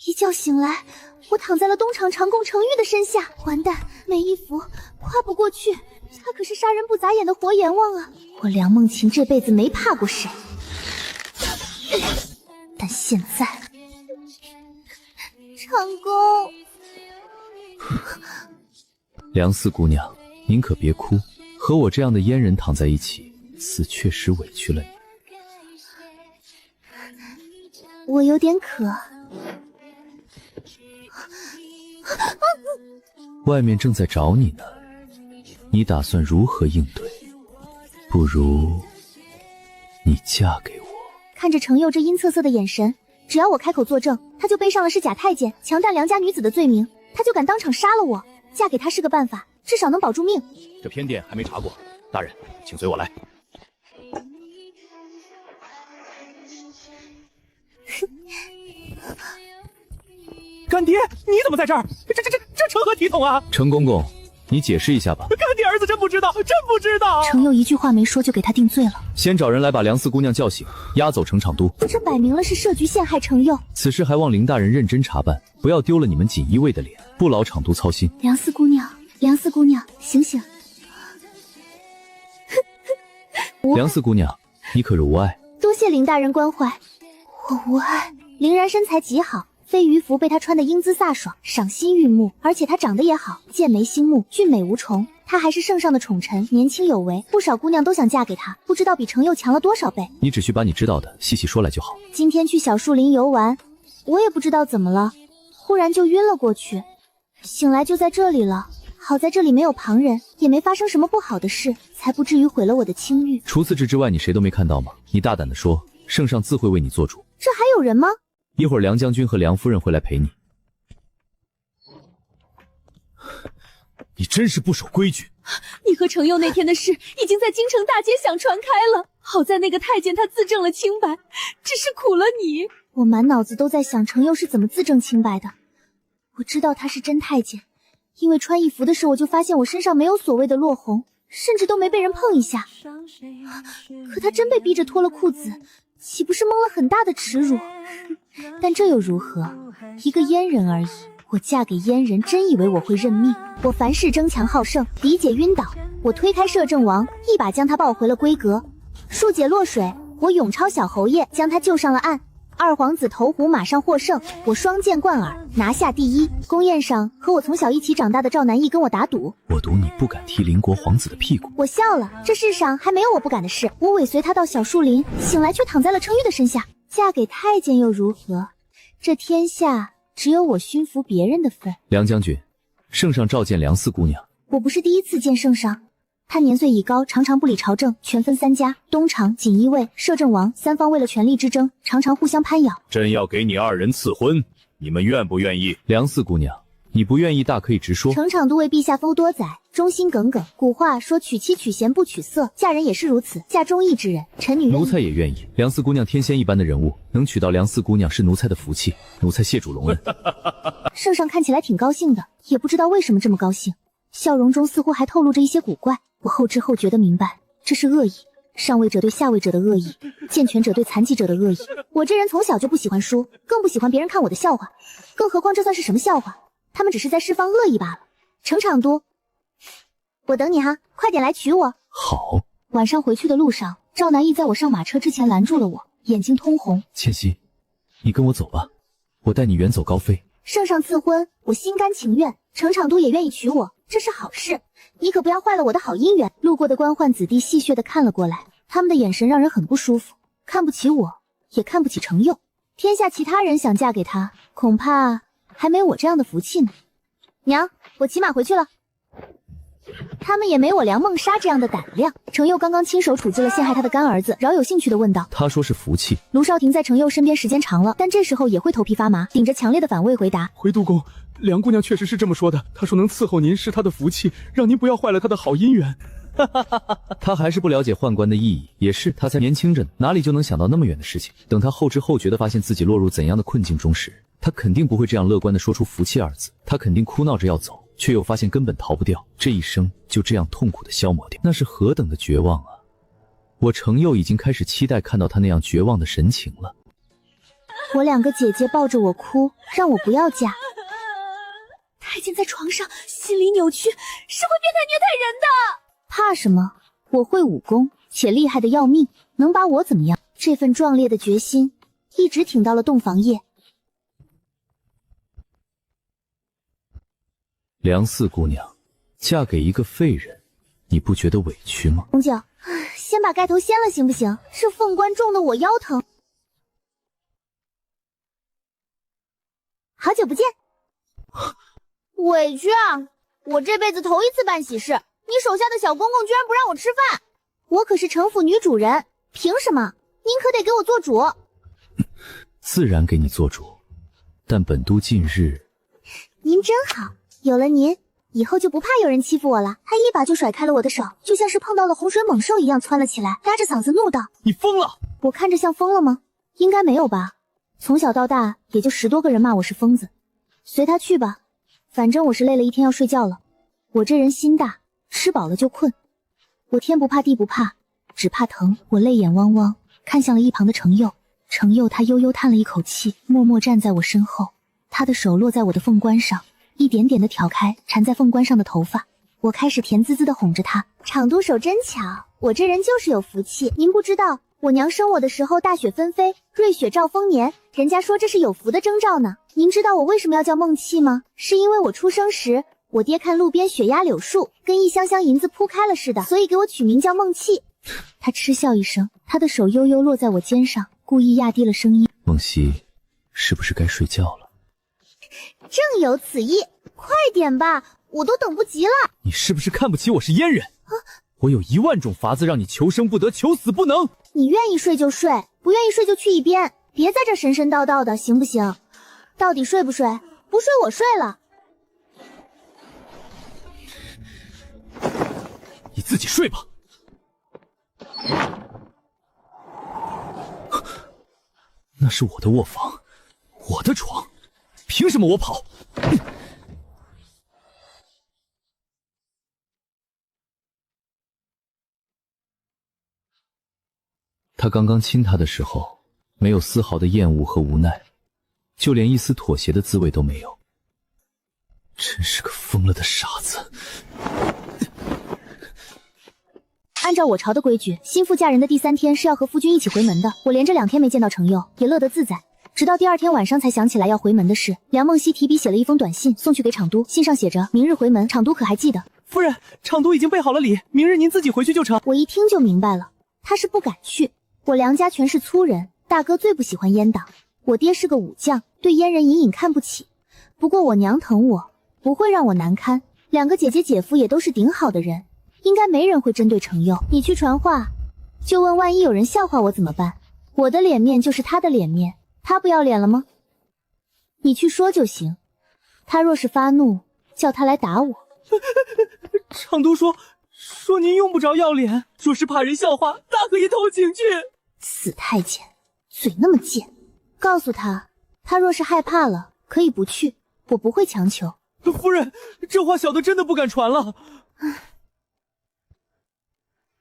一覺醒來，我躺在了东厂长贡程昱的身下。完蛋，没衣服，跨不過去。他可是杀人不眨眼的活阎王啊！我梁梦晴这辈子没怕過谁，但现在，长贡，梁四姑娘，您可别哭，和我这樣的阉人躺在一起，死確實委屈了你。我有點渴。外面正在找你呢，你打算如何應對？不如你嫁給我。看着程佑這陰惻惻的眼神，只要我開口作證，他就背上了是假太監、強占良家女子的罪名，他就敢當場殺了我。嫁給他是個辦法，至少能保住命。這偏殿還沒查過，大人，請隨我來。干爹，你怎麼在這兒？這成何體統啊！程公公，你解釋一下吧。干爹兒子真不知道，真不知道。程佑一句話沒說就給他定罪了。先找人來把梁四姑娘叫醒，押走程場都。這擺明了是設局陷害程佑。此事還望林大人認真查辦，不要丟了你們錦衣衛的臉，不勞場都操心。梁四姑娘，梁四姑娘，醒醒！梁四姑娘，你可是无礙？多謝林大人關懷，我無礙。林然身材極好。飛魚服被她穿得英姿飒爽，賞心悅目，而且她長得也好，劍眉星目，俊美無重。她還是聖上的寵臣，年輕有為，不少姑娘都想嫁給她，不知道比程佑強了多少倍。你只需把你知道的細細說來就好。今天去小樹林遊玩，我也不知道怎麼了，忽然就暈了過去，醒來就在這裡了。好在這裡沒有旁人，也沒發生什麼不好的事，才不至於毀了我的清譽。除此之外，你誰都沒看到嗎？你大膽地說，聖上自會為你做主。這還有人嗎？一會兒梁將軍和梁夫人會來陪你。你真是不守規矩！你和程佑那天的事已經在京城大街響傳開了，好在那個太監他自證了清白，只是苦了你。我滿腦子都在想程佑是怎麼自證清白的。我知道他是真太監，因為穿衣服的時候我就發現我身上沒有所謂的落紅，甚至都沒被人碰一下。可他真被逼着脫了褲子，豈不是蒙了很大的恥辱？但這又如何？一個閹人而已，我嫁給閹人，真以為我會認命？我凡事爭強好勝，敵姐暈倒，我推開攝政王，一把將他抱回了閨閣。庶姐落水，我勇抄小侯爺，將他救上了岸。二皇子投湖馬上獲勝，我雙劍貫耳，拿下第一。宮宴上和我從小一起長大的趙南義跟我打賭，我賭你不敢踢鄰國皇子的屁股。我笑了，這世上還沒有我不敢的事。我尾隨他到小樹林，醒來卻躺在了程昱的身下。嫁給太監又如何？這天下只有我馴服別人的份。梁將軍，聖上召見梁四姑娘。我不是第一次見聖上。他年歲已高，常常不理朝政，權分三家，東廠、錦衣衛、攝政王三方為了權力之爭，常常互相攀咬。朕要給你二人賜婚，你們願不願意？梁四姑娘，你不願意大可以直說。程場都為陛下封多載，忠心耿耿。古話說娶妻娶賢不娶色，嫁人也是如此，嫁中意之人，臣女願意。奴才也願意。梁四姑娘天仙一般的人物，能娶到梁四姑娘是奴才的福氣，奴才謝主隆恩。聖上看起來挺高興的，也不知道為什麼這麼高興，笑容中似乎還透露着一些古怪。我後知後覺地明白，這是惡意，上位者對下位者的惡意，健全者對殘疾者的惡意。我這人從小就不喜歡輸，更不喜歡別人看我的笑話，更何況這算是什麼笑話？他們只是在釋放惡意罷了。程場都，我等你哈，快點來娶我。好。晚上回去的路上，趙南義在我上馬車之前攔住了我，眼睛通紅。倩熙，你跟我走吧，我帶你遠走高飛。聖上賜婚，我心甘情願，程場都也願意娶我，這是好事。你可不要壞了我的好姻缘。路過的官宦子弟戲謔地看了過來，他們的眼神讓人很不舒服，看不起我，也看不起程佑。天下其他人想嫁給他，恐怕還沒我這樣的福氣呢。娘，我騎馬回去了。他們也沒我梁夢莎這樣的膽量。程佑剛剛親手處置了陷害他的乾兒子，饒有興趣地問道：他說是福氣。盧少廷在程佑身邊時間長了，但這時候也會頭皮發麻，頂着強烈的反胃回答：回督公，梁姑娘確實是這麼說的，她說能伺候您是她的福氣，讓您不要壞了她的好姻緣。他還是不了解宦官的意義，也是，他才年輕着呢，哪裡就能想到那麼遠的事情。等他後知後覺地發現自己落入怎樣的困境中時，他肯定不會這樣樂觀地說出福氣二字，他肯定哭鬧着要走，卻又發現根本逃不掉，這一生就這樣痛苦地消磨掉，那是何等的絕望啊！我程佑已經開始期待看到他那樣絕望的神情了。我2个姐姐抱着我哭，让我不要嫁。太监在床上，心理扭曲，是会变态虐待人的。怕什麼？我會武功，且厲害的要命，能把我怎麼樣？這份壯烈的決心，一直挺到了洞房夜。梁四姑娘，嫁給一個廢人，你不覺得委屈嗎？紅姐，先把蓋頭掀了行不行？這鳳冠重得我腰疼。好久不見。委屈啊！我這輩子頭一次辦喜事，你手下的小公公居然不讓我吃飯。我可是城府女主人，憑什麼？您可得給我做主。自然給你做主，但本都近日……您真好，有了您，以後就不怕有人欺負我了。他一把就甩開了我的手，就像是碰到了洪水猛獸一樣竄了起來，壓着嗓子怒道：“你瘋了！”我看着像瘋了嗎？應該沒有吧。從小到大，也就10多個人罵我是瘋子，隨他去吧。反正我是累了一天要睡覺了。我這人心大，吃飽了就困。我天不怕地不怕，只怕疼。我淚眼汪汪，看向了一旁的程佑。程佑他悠悠嘆了一口氣，默默站在我身後。他的手落在我的鳳冠上，一點點地挑開纏在鳳冠上的頭髮。我開始甜滋滋地哄着他：“廠督手真巧，我這人就是有福氣。您不知道，我娘生我的時候大雪紛飛，瑞雪兆豐年，人家說這是有福的徵兆呢。您知道我為什麼要叫夢契嗎？是因為我出生時，我爹看路邊雪壓柳樹，跟一箱箱銀子鋪開了似的，所以給我取名叫夢契。”他嗤笑一聲，他的手悠悠落在我肩上，故意壓低了聲音：“夢溪，是不是該睡覺了？”正有此意，快點吧，我都等不及了。你是不是看不起我是閹人？我有1萬種法子讓你求生不得，求死不能。你願意睡就睡，不願意睡就去一邊，別在這神神叨叨的，行不行？到底睡不睡？不睡我睡了。你自己睡吧。那是我的臥房，我的床，憑什麼我跑？他剛剛親他的時候，沒有絲毫的厭惡和無奈，就連一絲妥協的滋味都沒有。真是個瘋了的傻子。按照我朝的規矩，新婦嫁人的第3天是要和夫君一起回門的。我連着2天沒見到程佑，也樂得自在。直到第2天晚上才想起來要回門的事。梁夢溪提筆寫了一封短信送去給廠督，信上寫着：“明日回門，廠督可還記得？”夫人，廠督已經備好了禮，明日您自己回去就成。我一聽就明白了，他是不敢去。我梁家全是粗人，大哥最不喜歡閹黨。我爹是個武將，對閹人隱隱看不起。不過我娘疼我，不會讓我難堪。2個姐姐姐夫也都是頂好的人。應該沒人會針對程佑。你去傳話，就問萬一有人笑話我怎麼辦？我的臉面就是他的臉面，他不要臉了嗎？你去說就行。他若是發怒，叫他來打我。廠督說您用不着要臉，若是怕人笑話，大可以投請去。死太監，嘴那麼賤。告訴他，他若是害怕了，可以不去，我不會強求。夫人，這話小的真的不敢傳了。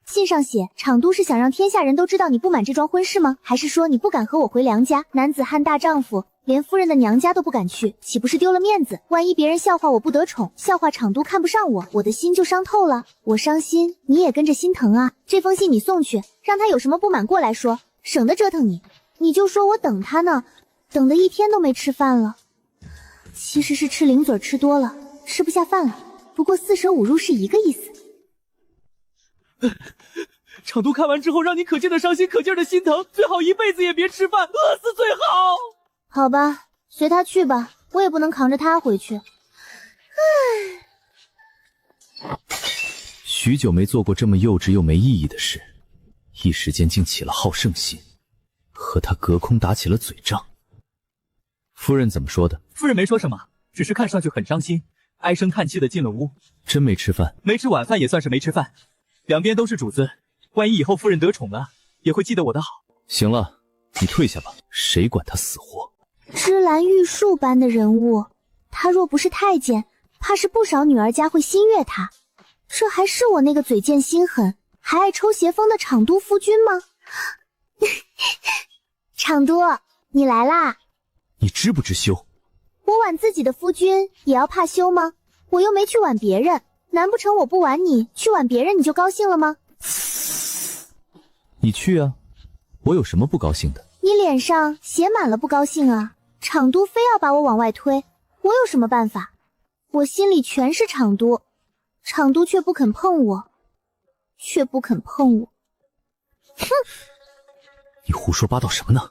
信上寫，廠督是想讓天下人都知道你不滿這樁婚事嗎？還是說你不敢和我回梁家？男子漢大丈夫，連夫人的娘家都不敢去，豈不是丟了面子？萬一別人笑話我不得寵，笑話廠督看不上我，我的心就傷透了。我傷心，你也跟着心疼啊。這封信你送去，讓他有什麼不滿過來說，省得折騰你。你就說我等他呢，等得1天都沒吃飯了。其實是吃零嘴吃多了，吃不下飯了。不過4舍5入是一個意思。廠督看完之後，讓你可勁的傷心，可勁的心疼，最好一輩子也別吃飯，餓死最好。好吧，隨他去吧，我也不能扛着他回去。許久沒做過這麼幼稚又沒意義的事，一時間竟起了好勝心，和他隔空打起了嘴仗。夫人怎麼說的？夫人沒說什麼，只是看上去很傷心，唉聲嘆氣的進了屋。真沒吃飯？沒吃晚飯也算是沒吃飯。兩邊都是主子，萬一以後夫人得寵了，也會記得我的好。行了，你退下吧，誰管他死活。芝蘭玉樹般的人物，他若不是太監，怕是不少女兒家會心悅他。這還是我那個嘴賤心狠，還愛抽邪風的廠督夫君嗎？廠督，你來啦，你知不知羞？我挽自己的夫君也要怕羞吗？我又没去挽別人，難不成我不挽你，去挽別人你就高興了嗎？你去啊，我有什麼不高興的？你臉上寫滿了不高興啊！場都非要把我往外推，我有什麼辦法？我心裡全是場都，場都卻不肯碰我，哼！你胡說八道什麼呢？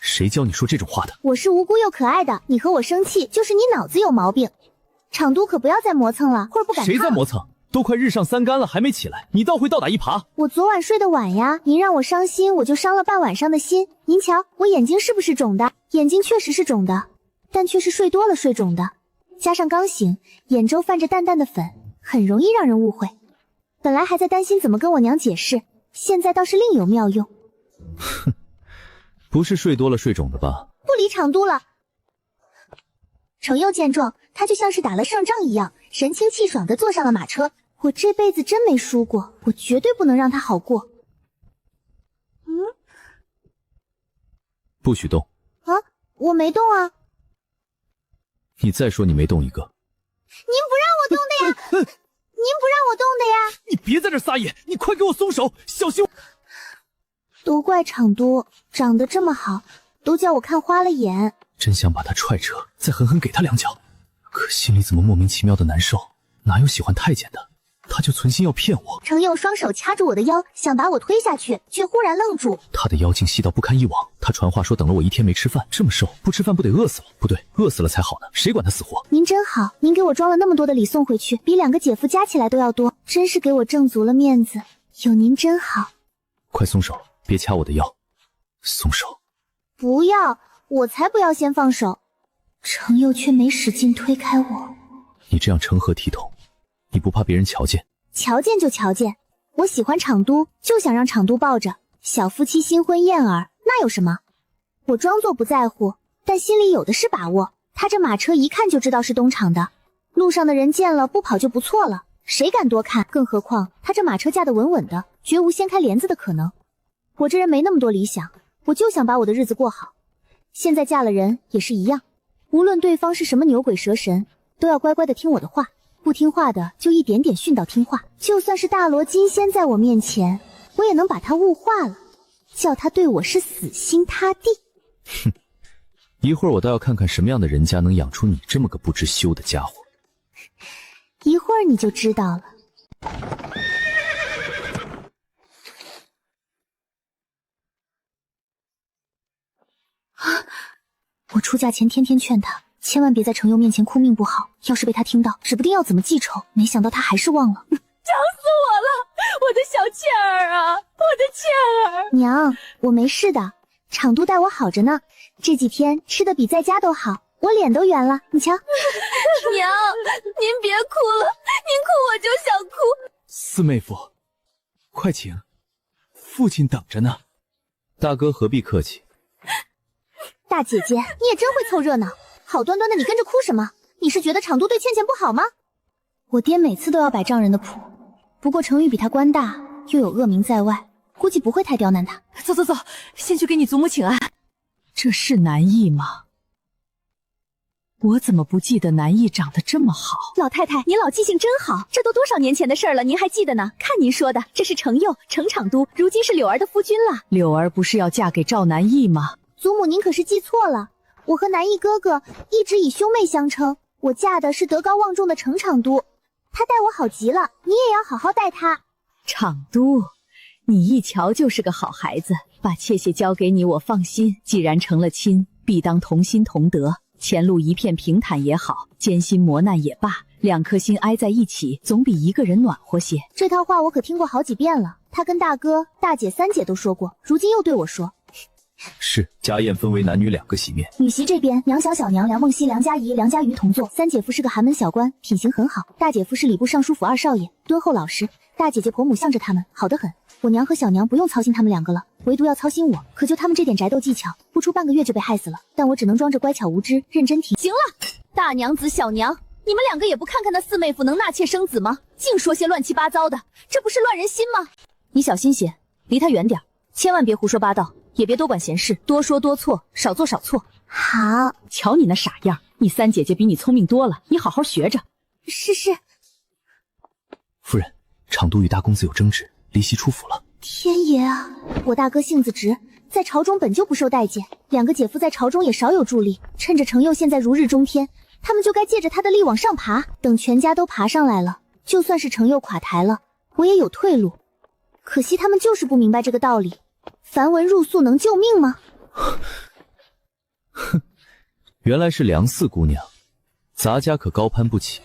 誰教你說這種話的？我是無辜又可愛的，你和我生氣就是你腦子有毛病。场都可不要再磨蹭了，会儿不敢。誰在磨蹭？都快日上3竿了，還沒起來，你倒会倒打一耙。我昨晚睡得晚呀，您讓我傷心，我就傷了半晚上的心。您瞧，我眼睛是不是腫的？眼睛確實是腫的，但卻是睡多了睡腫的，加上剛醒，眼周泛着淡淡的粉，很容易讓人誤會。本來還在擔心怎麼跟我娘解釋，現在倒是另有妙用。哼，不是睡多了睡腫的吧？不理场都了。程佑见狀，他就像是打了胜仗一樣，神清氣爽地坐上了馬車。我這輩子真沒輸過，我絕對不能讓他好過。不許動。啊，我沒動啊。你再說你沒動一個。您不讓我动的呀！您不讓我动的呀！你別在這撒野，你快給我鬆手，小心！都怪場都長得這麼好，都叫我看花了眼。真想把他踹車，再狠狠給他2腳，可心裡怎麼莫名其妙的難受？哪有喜歡太監的？他就存心要騙我。程佑雙手掐住我的腰，想把我推下去，卻忽然愣住。他的腰勁細到不堪一往，他傳話說等了我1天沒吃飯，這麼瘦，不吃飯不得餓死了？不對，餓死了才好呢，誰管他死活？您真好，您給我裝了那麼多的禮送回去，比2個姐夫加起來都要多，真是給我挣足了面子。有您真好。快鬆手，別掐我的腰，鬆手。不要，我才不要先放手。程佑卻沒使勁推開我。你這樣成何體統？你不怕別人瞧見？瞧見就瞧見，我喜歡場都，就想讓場都抱着。小夫妻新婚燕爾，那有什麼？我裝作不在乎，但心裡有的是把握。他這馬車一看就知道是東廠的，路上的人見了不跑就不錯了，誰敢多看？更何況他這馬車架得穩穩的，絕無掀開簾子的可能。我這人沒那麼多理想，我就想把我的日子過好。現在嫁了人也是一樣，無論對方是什麼牛鬼蛇神，都要乖乖的聽我的話，不聽話的就一點點訓到聽話。就算是大羅金仙在我面前，我也能把他物化了，叫他對我是死心塌地。哼，一會兒我倒要看看什麼樣的人家能養出你這麼個不知羞的家伙。一會兒你就知道了。我出嫁前天天勸他，千萬別在程佑面前哭命不好，要是被他聽到，指不定要怎麼記仇。沒想到他還是忘了。找死我了，我的小倩兒啊，我的倩兒！娘，我沒事的，場都待我好着呢，這幾天吃的比在家都好，我臉都圓了，你瞧。娘，您別哭了，您哭我就想哭。四妹夫，快請，父親等着呢。大哥何必客氣。大姐姐，你也真會湊熱鬧，好端端的你跟着哭什麼？你是覺得場都對倩倩不好嗎？我爹每次都要擺丈人的譜，不過程昱比他官大，又有惡名在外，估計不會太刁難他。走走走，先去給你祖母請安。這是南義嗎？我怎麼不記得南義長得這麼好？老太太，您老記性真好，這都多少年前的事兒了，您還記得呢？看您說的，這是程佑，程場都，如今是柳兒的夫君了。柳兒不是要嫁給趙南義嗎？祖母您可是記錯了，我和南義哥哥一直以兄妹相稱，我嫁的是德高望重的程場都，他待我好極了，你也要好好待他。场都，你一瞧就是個好孩子，把妾妾交給你我放心，既然成了親，必當同心同德，前路一片平坦也好，艱辛磨難也罷，兩顆心挨在一起，總比一個人暖和些。這套話我可聽過好幾遍了，他跟大哥、大姐、三姐都說過，如今又對我說。是，家宴分為男女2個席面。女席這邊，梁小小娘、梁夢溪、梁佳怡、梁佳瑜同坐。三姐夫是個寒門小官，品行很好。大姐夫是禮部尚書府2少爺，敦厚老實。大姐姐婆母向着他們，好得很。我娘和小娘不用操心他們2個了，唯獨要操心我。可就他們這點宅鬥技巧，不出半個月就被害死了。但我只能裝着乖巧無知，認真聽。行了，大娘子、小娘，你們2個也不看看那四妹夫能納妾生子嗎？淨說些亂七八糟的，這不是亂人心嗎？你小心些，離他遠點，千萬別胡說八道。也別多管閒事，多說多錯，少做少錯。好，瞧你那傻样，你三姐姐比你聪明多了，你好好学着。是。夫人，长都与大公子有争执，离席出府了。天爺啊！我大哥性子直，在朝中本就不受待見，两个姐夫在朝中也少有助力。趁着程佑现在如日中天，他们就该借着他的力往上爬。等全家都爬上来了，就算是程佑垮台了，我也有退路。可惜他们就是不明白这个道理。繁文縟素能救命吗？哼，原来是梁四姑娘，咱家可高攀不起。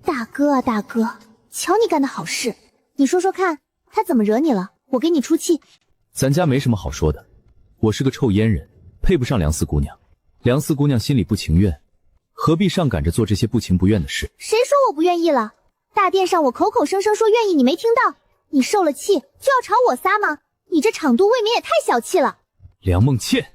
大哥啊大哥，瞧你干的好事，你说说看，他怎么惹你了？我给你出气。咱家没什么好说的，我是个臭阉人，配不上梁四姑娘。梁四姑娘心里不情愿，何必上赶着做这些不情不愿的事？誰说我不愿意了？大殿上我口口声声说愿意，你没听到？你受了气就要朝我撒吗？你这场都未免也太小气了。梁梦倩，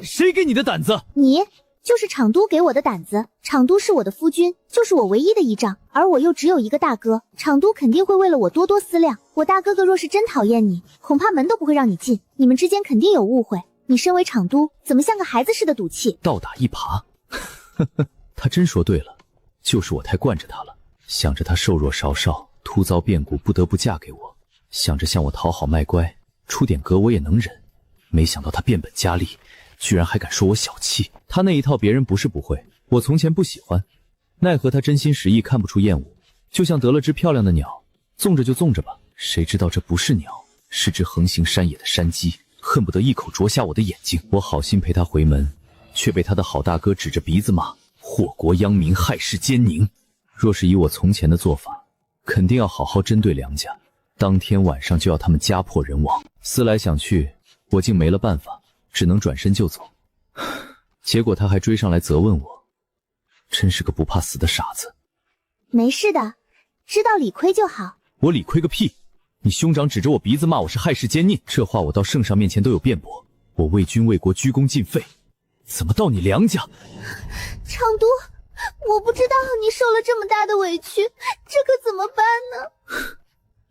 誰給你的膽子？你就是场都給我的膽子。場都是我的夫君，就是我唯一的依仗，而我又只有一個大哥，場都肯定會為了我多多思量。我大哥哥若是真討厭你，恐怕門都不會讓你進，你們之間肯定有誤會。你身為場都，怎麼像個孩子似的賭氣？倒打一耙。呵呵，他真說對了，就是我太慣着他了，想着他瘦弱少少，突遭變故不得不嫁給我，想着向我討好賣乖，出點格我也能忍，沒想到他變本加厲，居然還敢說我小氣。他那一套別人不是不會，我從前不喜歡，奈何他真心實意看不出厭惡，就像得了隻漂亮的鳥，縱着就縱着吧，誰知道這不是鳥，是隻橫行山野的山雞，恨不得一口啄瞎我的眼睛。我好心陪他回門，卻被他的好大哥指着鼻子罵，禍國殃民，害世奸佞。若是以我從前的做法，肯定要好好針對梁家，當天晚上就要他們家破人亡。思來想去，我竟沒了辦法，只能轉身就走。結果他還追上來責問我，真是個不怕死的傻子。沒事的，知道理虧就好。我理虧個屁！你兄長指着我鼻子罵我是害世奸佞，這話我到聖上面前都有辯駁。我為君為國居功盡廢，怎麼到你梁家？場都，我不知道你受了這麼大的委屈，這可怎麼辦呢？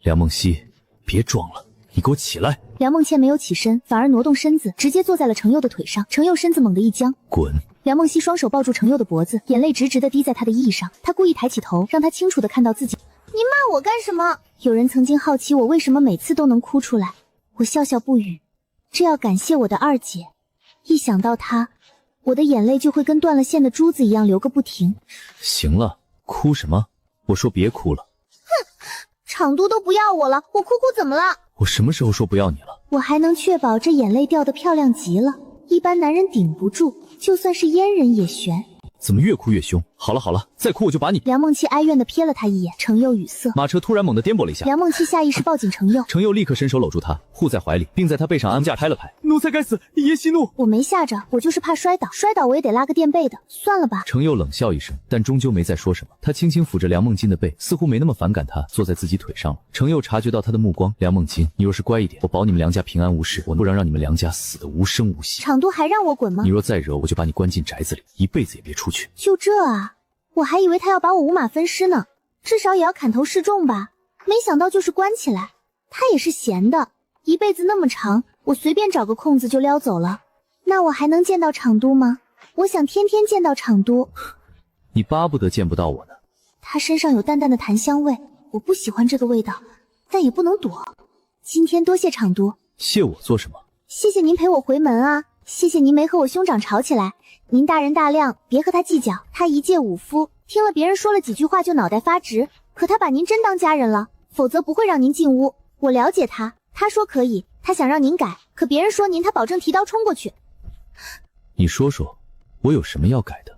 梁夢溪，別裝了，你給我起來！梁夢倩沒有起身，反而挪動身子，直接坐在了程佑的腿上。程佑身子猛地一僵，滾！梁夢溪雙手抱住程佑的脖子，眼淚直直地滴在他的衣裳。他故意抬起頭，讓他清楚地看到自己。你罵我幹什麼？有人曾經好奇我為什麼每次都能哭出來，我笑笑不語。這要感謝我的二姐，一想到她，我的眼淚就會跟斷了線的珠子一樣流個不停。行了，哭什麼？我說別哭了。哼，場都不要我了，我哭哭怎麼了？我什麼時候說不要你了？我還能確保這眼淚掉得漂亮極了，一般男人頂不住，就算是閹人也懸。怎麼越哭越兇？好了好了，再哭我就把你……梁夢琪哀怨地瞥了他一眼，程佑語塞。馬車突然猛地顛簸了一下，梁夢琪下意識抱緊程佑，程佑立刻伸手摟住他，護在懷裡，並在他背上安駕拍了拍。奴才該死，爺息怒。我沒嚇着，我就是怕摔倒，摔倒我也得拉個墊背的，算了吧。程佑冷笑一聲，但終究沒再說什麼。他輕輕撫着梁夢金的背，似乎沒那麼反感他坐在自己腿上了。程佑察覺到他的目光，梁夢金，你若是乖一點，我保你們梁家平安無事，我不讓你們梁家死得無聲無息。場都還讓我滾嗎？你若再惹，我就把你關進宅子裡，一輩子也別出去。就這啊？我還以為他要把我五馬分屍呢，至少也要砍頭示眾吧，沒想到就是關起來。他也是閒的，一輩子那麼長，我隨便找個空子就撩走了。那我還能見到場都嗎？我想天天見到場都。你巴不得見不到我呢。他身上有淡淡的檀香味，我不喜歡這個味道，但也不能躲。今天多謝場都。謝我做什麼？謝謝您陪我回門啊，謝謝您沒和我兄長吵起來。您大人大量，別和他計較。他一介武夫，聽了別人說了幾句話就腦袋發直，可他把您真當家人了，否則不會讓您進屋。我了解他，他說可以，他想讓您改，可別人說您，他保證提刀衝過去。你說說，我有什麼要改的？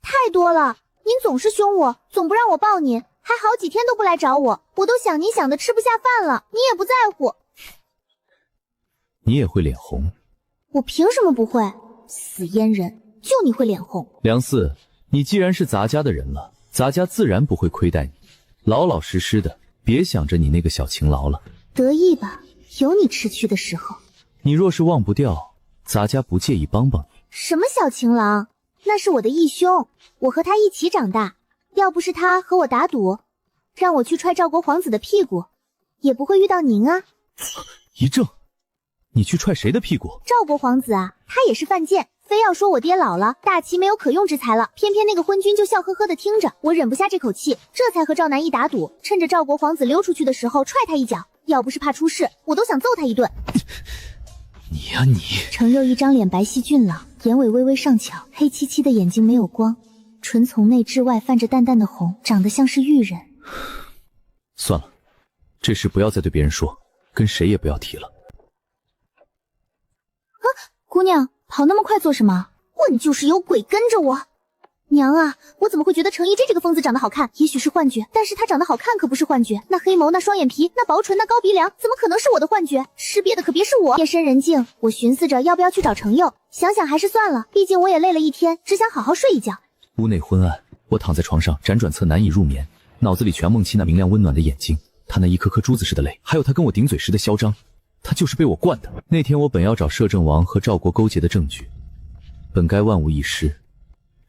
太多了，您總是凶我，總不讓我抱您，還好幾天都不來找我，我都想您想的吃不下飯了，你也不在乎。你也會臉紅？我憑什麼不會？死閹人，就你會臉紅。梁四，你既然是咱家的人了，咱家自然不會虧待你，老老實實的，別想着你那個小情郎了。得意吧，有你吃屈的時候。你若是忘不掉，咱家不介意幫幫你。什麼小情郎？那是我的義兄，我和他一起長大，要不是他和我打賭，讓我去踹趙國皇子的屁股，也不會遇到您啊。一正，你去踹誰的屁股？趙國皇子啊，他也是犯賤，非要说我爹老了，大齐没有可用之才了。偏偏那个昏君就笑呵呵的听着，我忍不下这口气，这才和赵南义打赌，趁着赵国皇子溜出去的时候踹他一脚。要不是怕出事，我都想揍他一顿。你呀你！程佑一张脸白皙俊朗，眼尾微微上挑，黑漆漆的眼睛没有光，唇从内至外泛着淡淡的红，长得像是玉人。算了，这事不要再对別人說，跟誰也不要提了。啊，姑娘，跑那麼快做什麼？問就是有鬼跟着我。娘啊，我怎麼會覺得程一這個瘋子長得好看？也許是幻覺，但是他長得好看可不是幻覺。那黑眸，那雙眼皮，那薄唇，那高鼻梁，怎麼可能是我的幻覺？識別的可別是我。夜深人靜，我尋思着要不要去找程佑，想想還是算了，畢竟我也累了一天，只想好好睡一覺。屋內昏暗，我躺在床上輾轉側難以入眠，腦子裡全夢起那明亮溫暖的眼睛，他那一顆顆珠子似的淚，還有他跟我頂嘴時的囂張，他就是被我慣的。那天我本要找攝政王和趙國勾結的證據，本該萬無一失，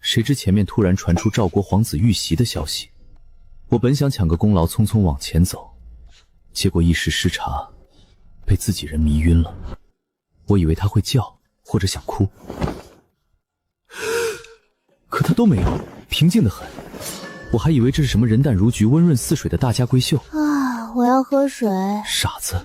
誰知前面突然傳出趙國皇子遇襲的消息，我本想搶個功勞匆匆往前走，結果一時失察，被自己人迷暈了。我以為他會叫或者想哭，可他都沒有，平靜得很。我還以為這是什麼人淡如菊溫潤似水的大家閨秀啊！我要喝水。傻子，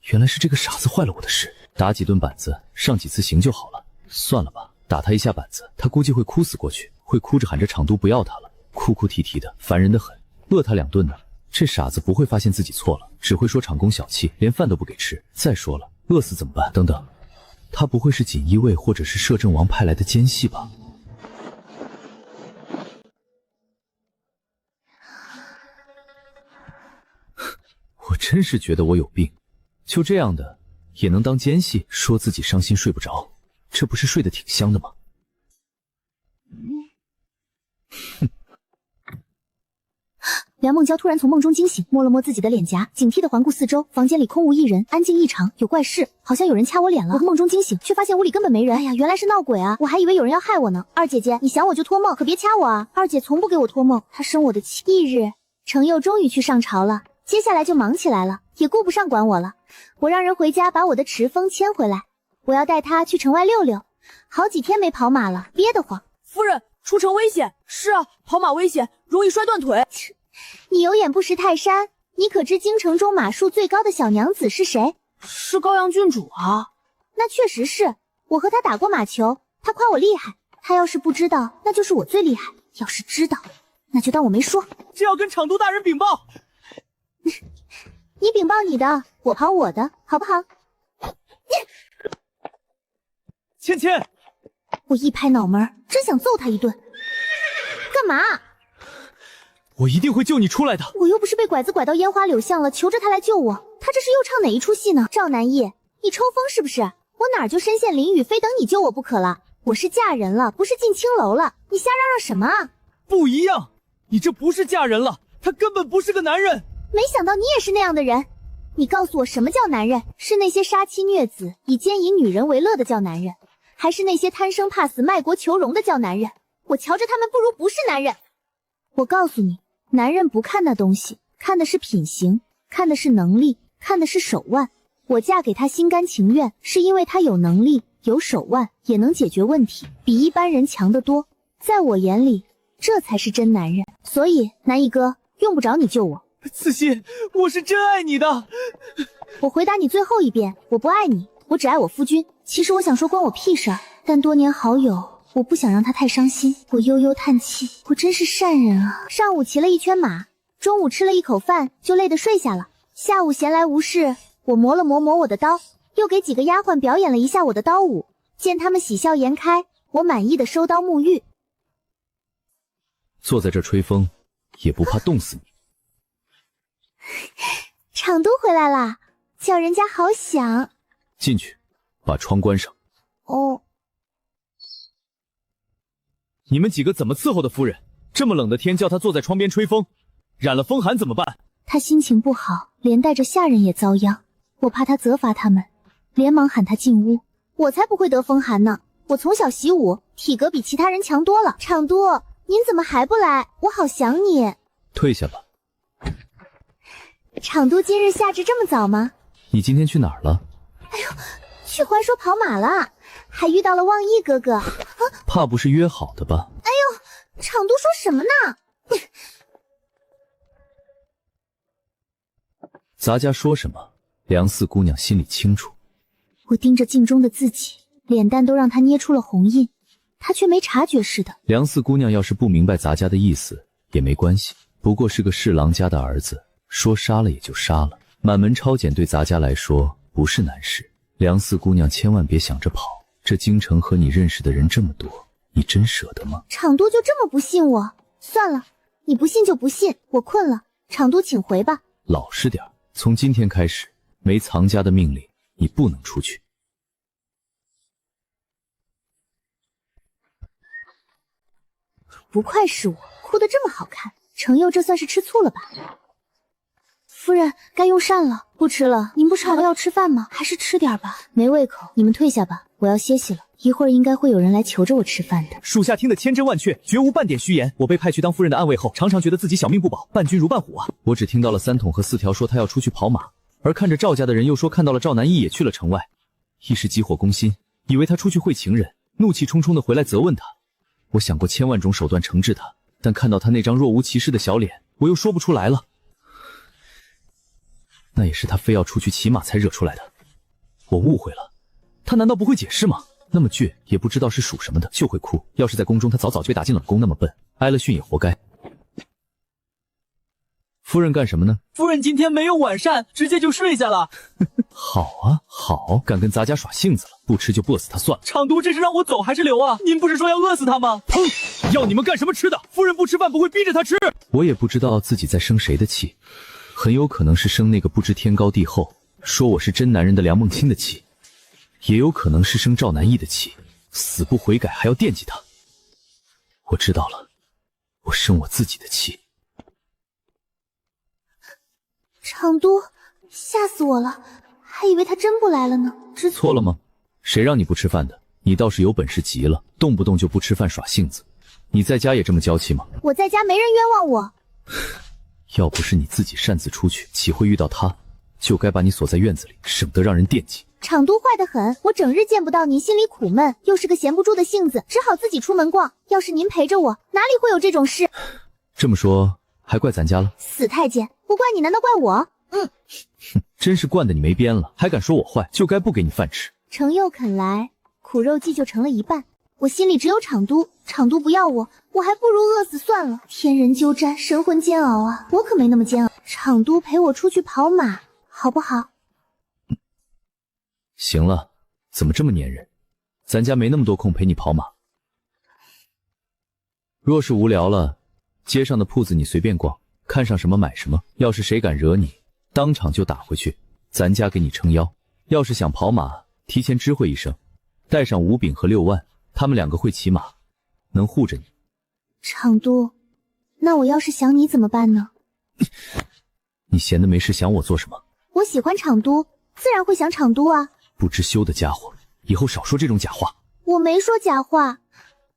原來是這個傻子壞了我的事。打幾頓板子，上幾次刑就好了。算了吧，打他一下板子，他估計會哭死過去，會哭着喊着廠督不要他了，哭哭啼啼的，煩人的很。餓他2頓呢，這傻子不會發現自己錯了，只會說廠公小氣，連飯都不給吃。再說了，餓死怎麼辦？等等，他不會是錦衣衛或者是攝政王派來的奸細吧？我真是覺得我有病，就這樣的也能當奸細，說自己傷心睡不着，這不是睡得挺香的嗎？梁夢嬌突然從夢中驚醒，摸了摸自己的臉頰，警惕地環顧四周，房間裡空無一人，安靜異常，有怪事，好像有人掐我臉了。我夢中驚醒，卻發現屋裡根本沒人。哎呀，原來是鬧鬼啊！我還以為有人要害我呢。二姐姐，你想我就托夢，可別掐我啊！二姐從不給我托夢，她生我的氣。翌日，程佑終於去上朝了，接下來就忙起來了，也顧不上管我了。我讓人回家把我的池風牽回來，我要帶他去城外溜溜。好幾天沒跑馬了，憋得慌。夫人，出城危險。是啊，跑馬危險，容易摔斷腿。你有眼不識泰山，你可知京城中馬術最高的小娘子是誰？是高陽郡主啊。那確實是，我和他打過馬球，他誇我厲害。他要是不知道，那就是我最厲害；要是知道，那就當我沒說。這要跟廠督大人稟報。你稟報你的，我跑我的，好不好？芊芊，我一拍腦門，真想揍他一頓。幹嘛？我一定會救你出來的。我又不是被拐子拐到煙花柳巷了，求着他來救我。他這是又唱哪一出戲呢？趙南義，你抽風是不是？我哪兒就身陷囹圄，非等你救我不可了。我是嫁人了，不是進青樓了，你瞎嚷嚷什麼啊？不一樣，你這不是嫁人了，他根本不是個男人。沒想到你也是那樣的人。你告訴我什麼叫男人？是那些殺妻虐子，以姦淫女人為樂的叫男人，還是那些貪生怕死賣國求榮的叫男人？我瞧着他們不如不是男人。我告訴你，男人不看那東西，看的是品行，看的是能力，看的是手腕。我嫁給他心甘情願，是因為他有能力，有手腕，也能解決問題，比一般人強得多。在我眼裡，這才是真男人。所以，南義哥，用不着你救我。子熙，我是真愛你的。我回答你最後一遍，我不愛你，我只愛我夫君。其實我想說關我屁事兒，但多年好友，我不想讓他太傷心。我悠悠嘆氣，我真是善人啊。上午騎了一圈馬，中午吃了一口飯，就累得睡下了。下午閒來無事，我磨了磨我的刀，又給幾個丫鬟表演了一下我的刀舞。見他們喜笑顏開，我滿意的收刀沐浴。坐在這吹風，也不怕凍死你。廠督回來啦，叫人家好響。進去，把窗關上。哦。你們幾個怎麼伺候的夫人？這麼冷的天叫她坐在窗邊吹風，染了風寒怎麼辦？他心情不好，連帶着下人也遭殃。我怕他責罰他們，連忙喊他進屋。我才不會得風寒呢，我從小習武，體格比其他人強多了。廠督，您怎麼還不來？我好想你。退下吧。廠督今日下至這麼早嗎？你今天去哪兒了？哎呦，去懷說跑馬了。還遇到了望羿哥哥。怕不是约好的吧？哎呦，场都说什么呢？咱家说什么，梁四姑娘心里清楚。我盯着镜中的自己，脸蛋都让他捏出了红印，他却没察觉似的。梁四姑娘要是不明白咱家的意思也没关系，不过是个侍郎家的儿子，说杀了也就杀了。满门抄检对咱家来说不是难事。梁四姑娘千万别想着跑，这京城和你認識的人這麼多，你真捨得嗎？場都就這麼不信我？算了，你不信就不信，我困了，場都請回吧。老實點，從今天開始，沒藏家的命令，你不能出去。不愧是我，哭得這麼好看，程佑這算是吃醋了吧？夫人，該用膳了，不吃了。您不是還要吃飯嗎？還是吃點吧。沒胃口，你們退下吧，我要歇息了。一會兒應該會有人來求着我吃飯的。屬下聽得千真萬確，絕無半點虛言。我被派去當夫人的暗衛後，常常覺得自己小命不保，伴君如伴虎啊。我只聽到了3桶和4條說他要出去跑馬，而看着趙家的人又說看到了趙南義也去了城外，一時急火攻心，以為他出去會情人，怒氣冲冲的回來責問他。我想過千萬種手段懲治他，但看到他那張若無其事的小臉，我又說不出來了。那也是他非要出去騎馬才惹出來的。我誤會了，他難道不會解釋嗎？那麼倔，也不知道是屬什麼的，就會哭。要是在宮中，他早早就被打進冷宮，那麼笨，挨了訓也活該。夫人幹什麼呢？夫人今天沒有晚膳，直接就睡下了。好啊，好，敢跟咱家耍性子了，不吃就餓死他算了。場都這是讓我走還是留啊？您不是說要餓死他嗎？砰！要你們幹什麼吃的？夫人不吃飯不會逼着他吃。我也不知道自己在生誰的氣，很有可能是生那個不知天高地厚，說我是真男人的梁夢清的氣，也有可能是生趙南義的氣，死不悔改還要惦記他。我知道了，我生我自己的氣。場都，嚇死我了，還以為他真不來了呢。錯了嗎？誰讓你不吃飯的？你倒是有本事極了，動不動就不吃飯耍性子。你在家也這麼嬌氣嗎？我在家沒人冤枉我。要不是你自己擅自出去，豈會遇到他？就該把你鎖在院子裡，省得讓人惦記。場都壞得很，我整日見不到您，心裡苦悶，又是個閒不住的性子，只好自己出門逛。要是您陪着我，哪裡會有這種事？這麼說，還怪咱家了？死太監，不怪你，難道怪我？哼，真是慣得你沒邊了，還敢說我壞，就該不給你飯吃。程佑肯來，苦肉計就成了一半。我心裡只有場都，場都不要我，我還不如餓死算了。天人糾纏，神魂煎熬啊！我可沒那麼煎熬。場都陪我出去跑馬，好不好？行了，怎麼這麼粘人？咱家沒那麼多空陪你跑馬。若是無聊了，街上的鋪子你隨便逛，看上什麼買什麼。要是誰敢惹你，當場就打回去，咱家給你撐腰。要是想跑馬，提前知會一聲，帶上5餅和6萬，他們2個會騎馬，能護着你。場都，那我要是想你怎麼辦呢？你閒的沒事想我做什麼？我喜歡場都，自然會想場都啊。不知羞的家伙，以後少說這種假話。我沒說假話。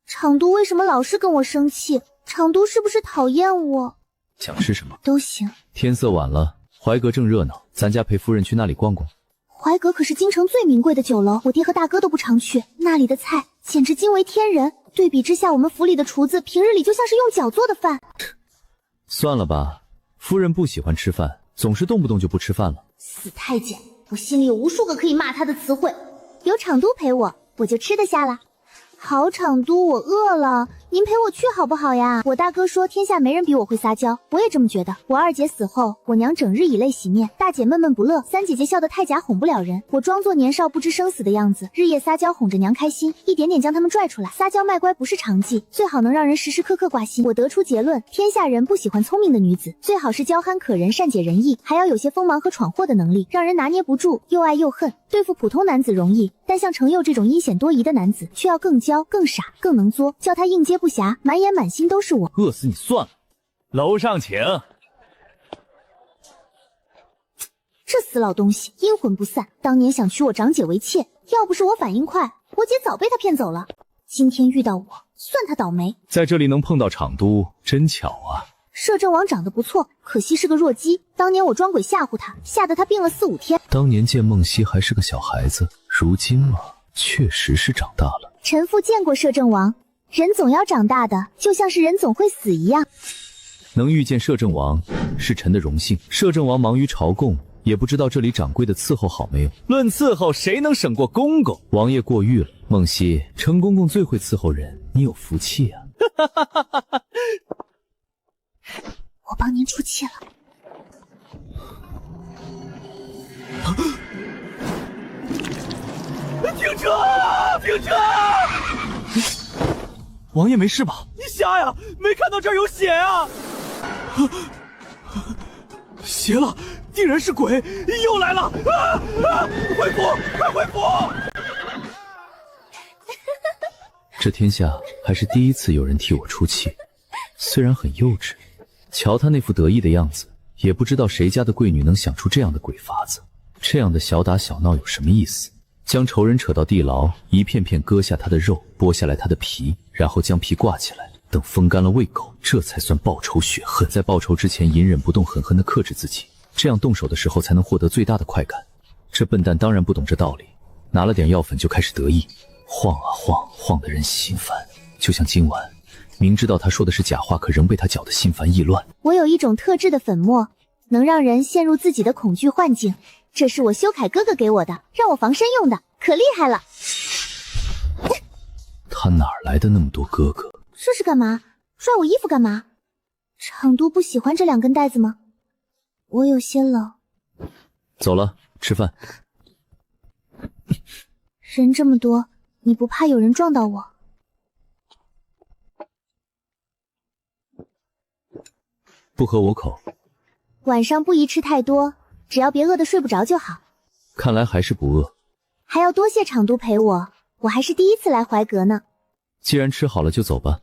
場都為什麼老是跟我生氣？場都是不是討厭我？想吃什麼都行。天色晚了，懷閣正熱鬧，咱家陪夫人去那裡逛逛。懷閣可是京城最名貴的酒樓，我爹和大哥都不常去，那裡的菜簡直驚為天人。對比之下，我們府裡的廚子平日裡就像是用腳做的飯。算了吧，夫人不喜歡吃飯，總是動不動就不吃飯了。死太監，我心裡有無數個可以罵他的詞彙。有場都陪我，我就吃得下了。好，場都，我餓了，您陪我去好不好呀？我大哥說天下沒人比我會撒嬌，我也這麼覺得。我二姐死後，我娘整日以淚洗面，大姐悶悶不樂，三姐姐笑得太假，哄不了人。我裝作年少不知生死的樣子，日夜撒嬌哄着娘開心，一點點將他們拽出來。撒嬌賣乖不是常技，最好能讓人時時刻刻掛心。我得出結論，天下人不喜歡聰明的女子，最好是嬌憨可人，善解人意，還要有些鋒芒和闖禍的能力，讓人拿捏不住，又愛又恨。對付普通男子容易，但像程佑這種陰險多疑的男子，卻要更嬌、更傻、更能作，叫他應接不暇，滿眼滿心都是我。餓死你算了。樓上請。這死老東西陰魂不散，當年想娶我長姐為妾，要不是我反應快，我姐早被他騙走了。今天遇到我，算他倒霉。在這裡能碰到場都，真巧啊。攝政王長得不錯，可惜是個弱雞。當年我裝鬼嚇唬他，嚇得他病了4、5天。當年見夢溪還是個小孩子，如今嘛，確實是長大了。臣父見過攝政王，人總要長大的，就像是人總會死一樣。能遇見攝政王是臣的榮幸。攝政王忙於朝貢，也不知道這裡掌櫃的伺候好沒有。論伺候，誰能省過公公？王爺過譽了，孟熙，程公公最會伺候人，你有福氣啊！我帮您出气了。停车！停车！王爷没事吧？你瞎呀？没看到这儿有血啊！邪了，定然是鬼，又来了！恢复，快恢复！這天下還是第一次有人替我出氣，雖然很幼稚，瞧他那副得意的樣子，也不知道誰家的貴女能想出這樣的鬼法子。這樣的小打小鬧有什麼意思？將仇人扯到地牢，一片片割下他的肉，剝下來他的皮，然後將皮掛起來，等風乾了餵狗，這才算報仇雪恨。在報仇之前隱忍不動，狠狠地克制自己，這樣動手的時候才能獲得最大的快感。這笨蛋當然不懂這道理，拿了點藥粉就開始得意，晃啊晃，晃得人心煩。就像今晚，明知道他說的是假話，可仍被他攪得心煩意亂。我有一種特制的粉末，能讓人陷入自己的恐懼幻境，這是我修凱哥哥給我的，讓我防身用的，可厲害了。他哪兒來的那麼多哥哥？这是幹嘛？拽我衣服幹嘛？厂督不喜歡這兩根帶子嗎？我有些冷。走了，吃飯。人這麼多，你不怕有人撞到我？不合我口。晚上不宜吃太多，只要別餓得睡不着就好。看來還是不餓。還要多謝廠督陪我，我還是第一次來懷閣呢。既然吃好了就走吧。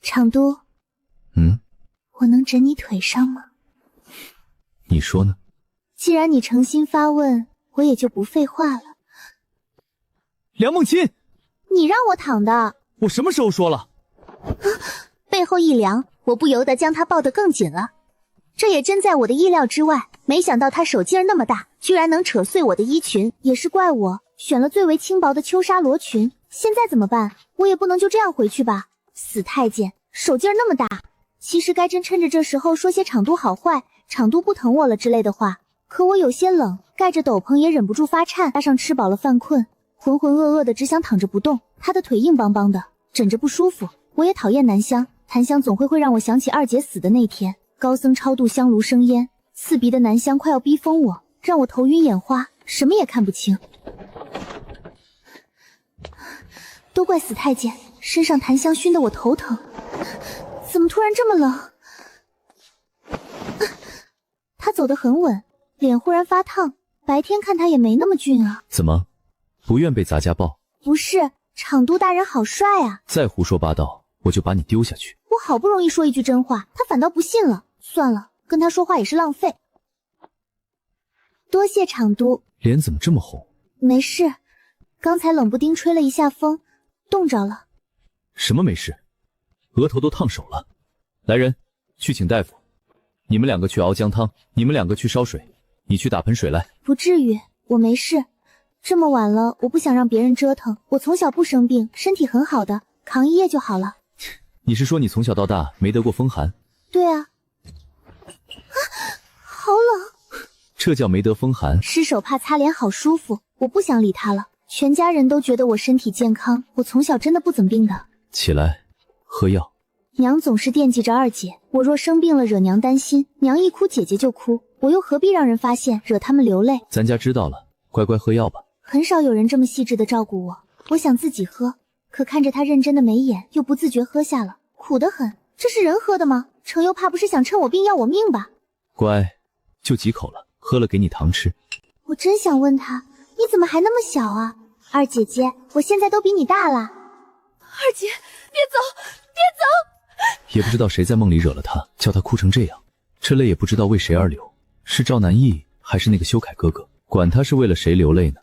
廠督，我能枕你腿上嗎？你說呢？既然你誠心發問，我也就不廢話了。梁夢清，你讓我躺的。我什麼時候說了？背後一涼，我不由得將他抱得更緊了。這也真在我的意料之外，沒想到他手勁兒那麼大，居然能扯碎我的衣裙。也是怪我選了最為輕薄的秋紗羅裙。現在怎麼辦？我也不能就這樣回去吧。死太監，手勁兒那麼大。其實該真趁着這時候說些廠督好壞，廠督不疼我了之類的話。可我有些冷，蓋着斗篷也忍不住發顫，加上吃飽了飯困，渾渾噩噩的只想躺着不動。他的腿硬邦邦的，枕着不舒服。我也討厭檀香，檀香總會讓我想起二姐死的那天。高僧超度香爐生煙，刺鼻的檀香快要逼瘋我，讓我頭暈眼花，什麼也看不清。都怪死太監，身上檀香熏得我頭疼。怎麼突然這麼冷？他走得很穩，臉忽然發燙，白天看他也沒那麼俊啊。怎麼，不願被咱家抱？不是，廠督大人好帥啊！再胡說八道，我就把你丟下去。我好不容易說一句真話，他反倒不信了。算了，跟他說話也是浪費。多謝廠督。臉怎麼這麼紅？沒事，剛才冷不丁吹了一下風，凍着了。什麼沒事？額頭都燙手了。來人，去請大夫。你們兩個去熬薑湯，你們兩個去燒水，你去打盆水來。不至於，我沒事。這麼晚了，我不想讓別人折騰。我從小不生病，身體很好的，扛一夜就好了。你是說你從小到大沒得過風寒？對啊。好冷。這叫沒得風寒。濕手帕擦臉好舒服，我不想理他了。全家人都覺得我身體健康，我從小真的不怎麼病的。起来，喝藥。娘總是惦記着二姐，我若生病了惹娘擔心，娘一哭姐姐就哭，我又何必讓人發現，惹他們流淚。咱家知道了，乖乖喝藥吧。很少有人這麼細緻的照顧我，我想自己喝，可看着他認真的眉眼，又不自覺喝下了，苦得很。這是人喝的嗎？程又怕不是想趁我病要我命吧？乖，就几口了，喝了給你糖吃。我真想問他，你怎麼還那麼小啊？二姐姐，我現在都比你大了。二姐，別走，別走！也不知道誰在夢裡惹了他，叫他哭成這樣。這淚也不知道為誰而流，是趙南義還是那個修凱哥哥？管他是為了誰流淚呢？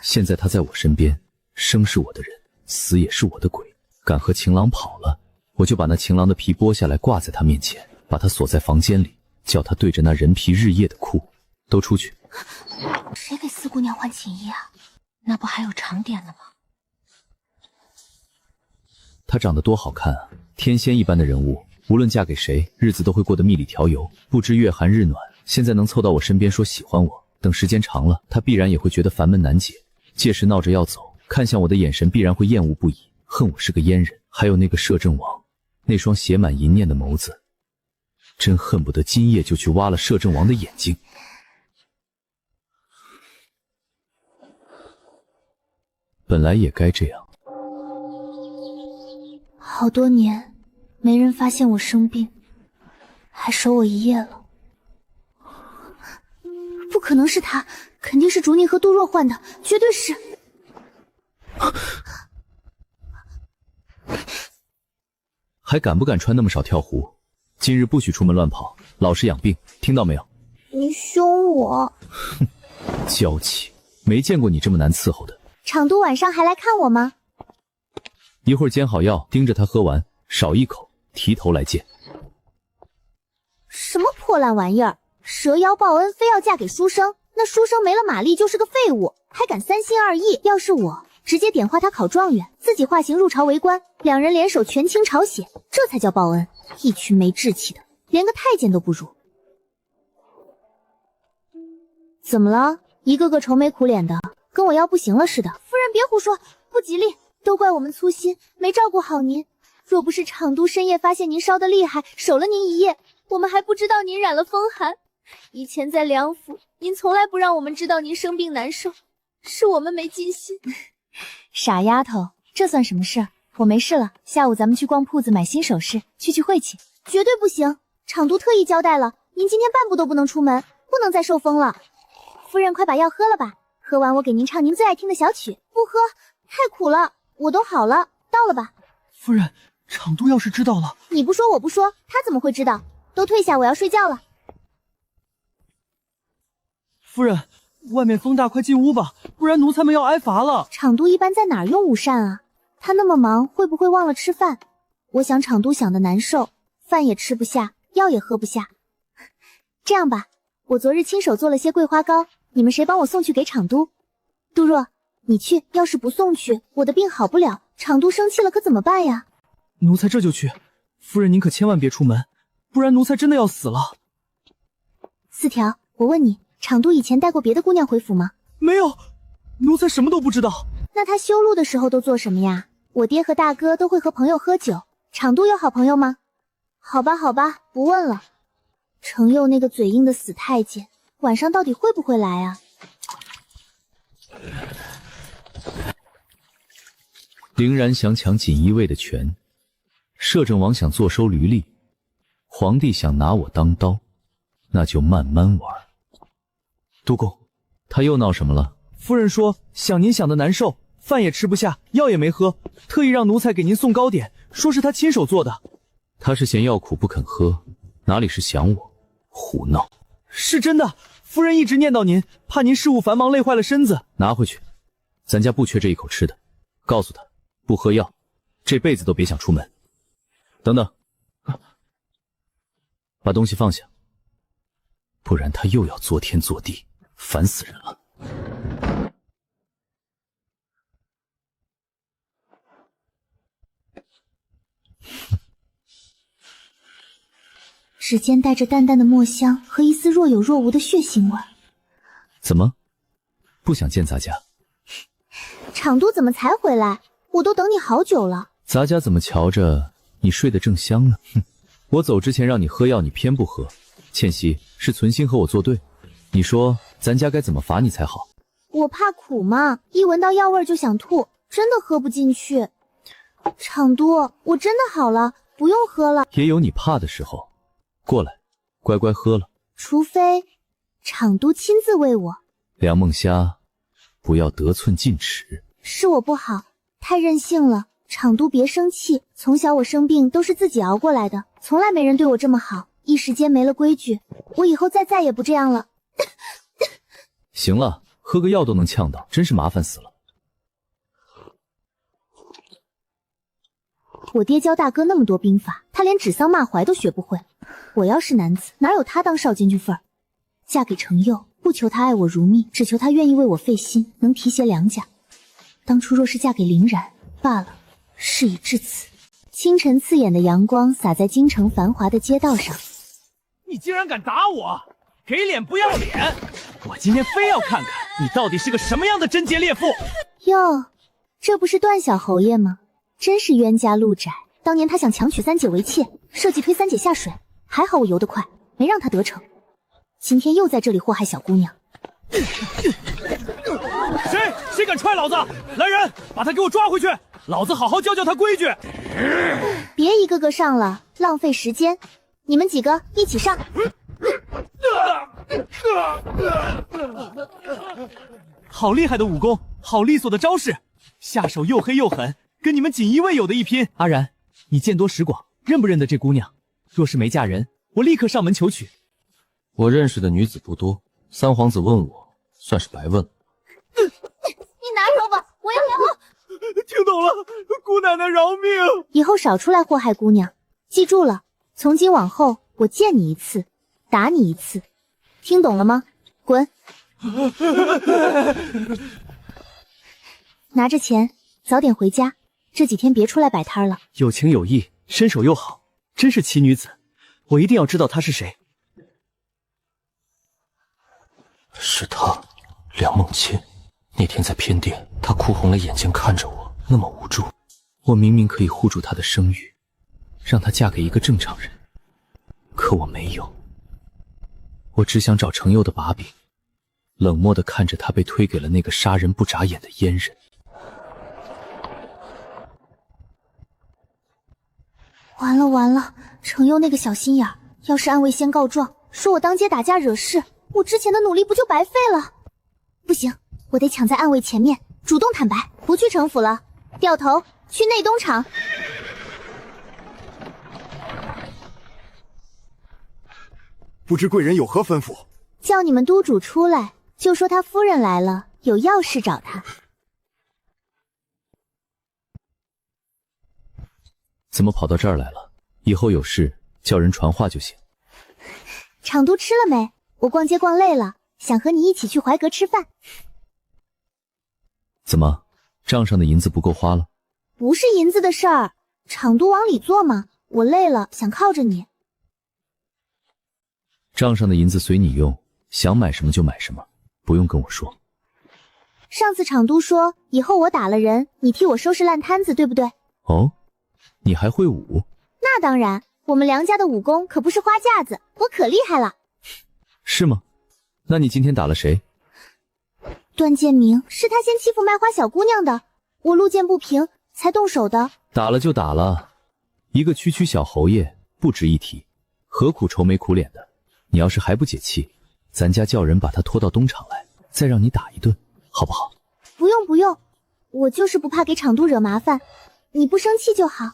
現在他在我身邊，生是我的人，死也是我的鬼。敢和情郎跑了，我就把那情郎的皮剝下來掛在他面前，把他鎖在房間裡，叫他对着那人皮日夜的哭。都出去！谁给四姑娘换锦衣啊？那不还有长点的吗？她长得多好看啊！天仙一般的人物，无論嫁给誰，日子都会过得蜜裡調油，不知月寒日暖。現在能湊到我身邊說喜歡我，等時間長了，她必然也會覺得煩悶難解。屆時鬧着要走，看向我的眼神必然會厭惡不已，恨我是個閹人。還有那個攝政王，那雙寫滿淫念的眸子，真恨不得今夜就去挖了攝政王的眼睛。本來也該這樣。好多年沒人發現我生病，還守我一夜了。不可能是他，肯定是竹寧和杜若換的，絕對是。還敢不敢穿那麼少跳湖？今日不許出門亂跑，老實養病，聽到沒有？你凶我。哼，嬌氣，沒見過你這麼難伺候的。昶都晚上還來看我嗎？一會兒煎好藥，盯着他喝完，少一口，提頭來見。什麼破爛玩意兒！蛇妖報恩，非要嫁給書生，那書生沒了馬力就是個廢物，還敢三心二意。要是我，直接點化他考狀元，自己化形入朝為官，兩人聯手權傾朝鮮，這才叫報恩。一群沒志氣的，連個太監都不如。怎麼了？一個個愁眉苦臉的，跟我要不行了似的。夫人別胡說，不吉利，都怪我們粗心，沒照顧好您。若不是昶都深夜發現您燒得厲害，守了您一夜，我們還不知道您染了風寒。以前在梁府，您從來不讓我們知道您生病難受，是我們沒盡心。傻丫頭，這算什麼事？我沒事了，下午咱們去逛鋪子買新首飾，聚晦氣。絕對不行，昶都特意交代了，您今天半步都不能出門，不能再受風了。夫人，快把藥喝了吧，喝完我給您唱您最愛聽的小曲。不喝，太苦了，我都好了，到了吧。夫人，昶都要是知道了……你不说我不说，他怎么會知道？都退下，我要睡覺了。夫人，外面風大，快進屋吧，不然奴才們要挨罰了。昶都一般在哪兒用午膳啊？他那麼忙，會不會忘了吃飯？我想昶都想得難受，飯也吃不下，藥也喝不下。這樣吧，我昨日親手做了些桂花糕，你們誰幫我送去給昶都？杜若，你去，要是不送去，我的病好不了，昶都生氣了可怎麼辦呀？奴才這就去。夫人您可千萬別出門，不然奴才真的要死了。四條，我問你，昶都以前帶過別的姑娘回府嗎？沒有，奴才什麼都不知道。那他修路的時候都做什麼呀？我爹和大哥都會和朋友喝酒，昶都有好朋友嗎？好吧好吧，不問了。程佑那個嘴硬的死太監，晚上到底會不會來啊？凌然想搶錦衣衛的權，攝政王想坐收漁利，皇帝想拿我當刀，那就慢慢玩。督公，他又鬧什麼了？夫人說想您想得難受，飯也吃不下，藥也沒喝，特意讓奴才給您送糕點，說是他親手做的。他是嫌藥苦不肯喝，哪裡是想我？胡鬧！是真的，夫人一直念叨您，怕您事務繁忙累壞了身子。拿回去，咱家不缺這一口吃的。告訴他，不喝藥，這輩子都別想出門。等等，把東西放下，不然他又要作天作地，煩死人了。指尖帶着淡淡的墨香和一絲若有若無的血腥味。怎麼，不想見咱家？昶都怎麼才回來？我都等你好久了。咱家怎麼瞧着你睡得正香呢？哼，我走之前讓你喝藥，你偏不喝。倩熙是存心和我作對，你說咱家該怎麼罰你才好？我怕苦嘛，一聞到藥味就想吐，真的喝不進去。昶都，我真的好了，不用喝了。也有你怕的时候。過來，乖乖喝了。除非昶都親自餵我。梁夢蝦，不要得寸進尺。是我不好，太任性了。昶都別生氣，從小我生病都是自己熬過來的，從來沒人對我這麼好，一時間沒了規矩，我以後再也不這樣了。行了，喝個藥都能嗆到，真是麻煩死了。我爹教大哥那么多兵法，他连指桑骂槐都学不会。我要是男子，哪有他当少监军份儿？嫁给程佑，不求他爱我如命，只求他愿意为我费心，能提携良家。当初若是嫁给林然罢了，事已至此。清晨刺眼的陽光灑在京城繁華的街道上。你竟然敢打我，給臉不要臉！我今天非要看看你到底是個什麼樣的貞潔烈婦！喲，這不是段小侯爺嗎？真是冤家路窄。當年他想強娶三姐為妾，設計推三姐下水，還好我游得快，沒讓他得逞。今天又在這裡禍害小姑娘。誰敢踹老子？來人，把他給我抓回去！老子好好教教他規矩。別一個個上了，浪費時間。你們幾個一起上。好厲害的武功，好利索的招式，下手又黑又狠，跟你們錦衣衛有的一拼。阿然，你見多識廣，認不認得這姑娘？若是沒嫁人，我立刻上門求娶。我認識的女子不多，三皇子問我，算是白問了。你拿手吧，我要聊。聽懂了，姑奶奶饒命！以後少出來禍害姑娘，記住了，從今往後我見你一次，打你一次，聽懂了嗎？滾！拿着錢，早點回家，這幾天別出來擺攤了。有情有義，身手又好，真是奇女子，我一定要知道她是誰。是她，梁夢清。那天在偏殿，她哭紅了眼睛看着我，那麼無助。我明明可以護住她的聲譽，讓她嫁給一個正常人，可我沒有。我只想找程佑的把柄，冷漠地看着她被推給了那個殺人不眨眼的閹人。完了完了，程佑那個小心眼，要是暗衛先告狀，說我當街打架惹事，我之前的努力不就白費了？不行，我得搶在暗衛前面，主動坦白，不去城府了，掉頭去內東廠。不知貴人有何吩咐？叫你們督主出來，就說他夫人來了，有要事找他。怎麼跑到這兒來了？以後有事叫人傳話就行。廠督吃了沒？我逛街逛累了，想和你一起去懷閣吃飯。怎麼，賬上的銀子不夠花了？不是銀子的事兒，廠督往裡坐嘛，我累了，想靠着你。賬上的銀子隨你用，想買什麼就買什麼，不用跟我說。上次廠督說，以後我打了人，你替我收拾爛攤子，對不對？哦，你還會武？那當然，我們梁家的武功可不是花架子，我可厲害了。是嗎？那你今天打了誰？段建明，是他先欺負賣花小姑娘的，我路見不平才動手的。打了就打了，一個區區小侯爺不值一提，何苦愁眉苦臉的？你要是還不解氣，咱家叫人把他拖到東廠來，再讓你打一頓，好不好？不用不用，我就是不怕給廠督惹麻煩，你不生氣就好。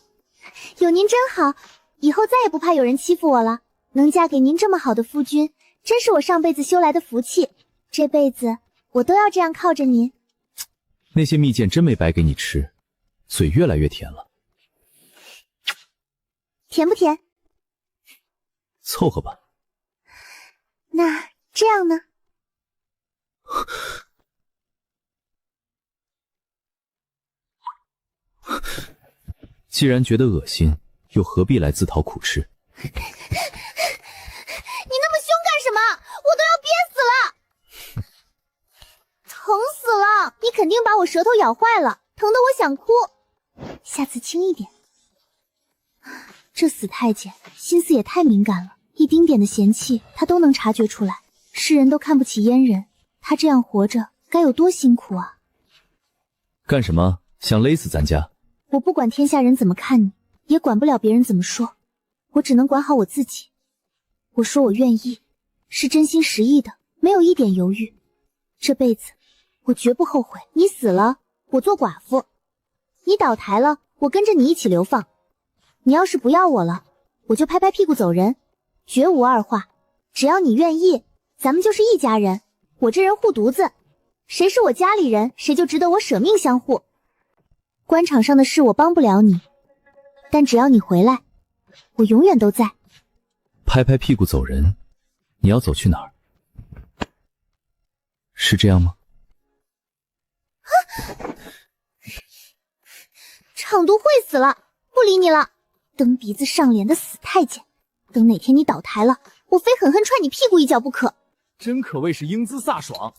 有您真好，以後再也不怕有人欺負我了。能嫁給您這麼好的夫君，真是我上輩子修來的福氣，這輩子我都要這樣靠着您。那些蜜餞真沒白給你吃，嘴越來越甜了。甜不甜？湊合吧。那這樣呢？既然覺得惡心，又何必來自討苦吃？你那麼兇幹什麼？我都要憋死了！疼死了！你肯定把我舌頭咬壞了，疼得我想哭。下次輕一點。這死太監心思也太敏感了，一丁點的嫌棄他都能察覺出來。世人都看不起閹人，他這樣活着該有多辛苦啊！幹什麼？想勒死咱家？我不管天下人怎麼看你，也管不了別人怎麼說，我只能管好我自己。我說我願意，是真心實意的，沒有一點猶豫。這輩子我絕不後悔。你死了，我做寡婦；你倒台了，我跟着你一起流放。你要是不要我了，我就拍拍屁股走人，絕無二話。只要你願意，咱們就是一家人。我這人護犢子，誰是我家裡人，誰就值得我捨命相護。官場上的事我幫不了你，但只要你回来，我永遠都在。拍拍屁股走人，你要走去哪儿？是这样吗？场都会死了，不理你了。蹬鼻子上脸的死太监，等哪天你倒台了，我非狠狠踹你屁股一脚不可。真可谓是英姿飒爽，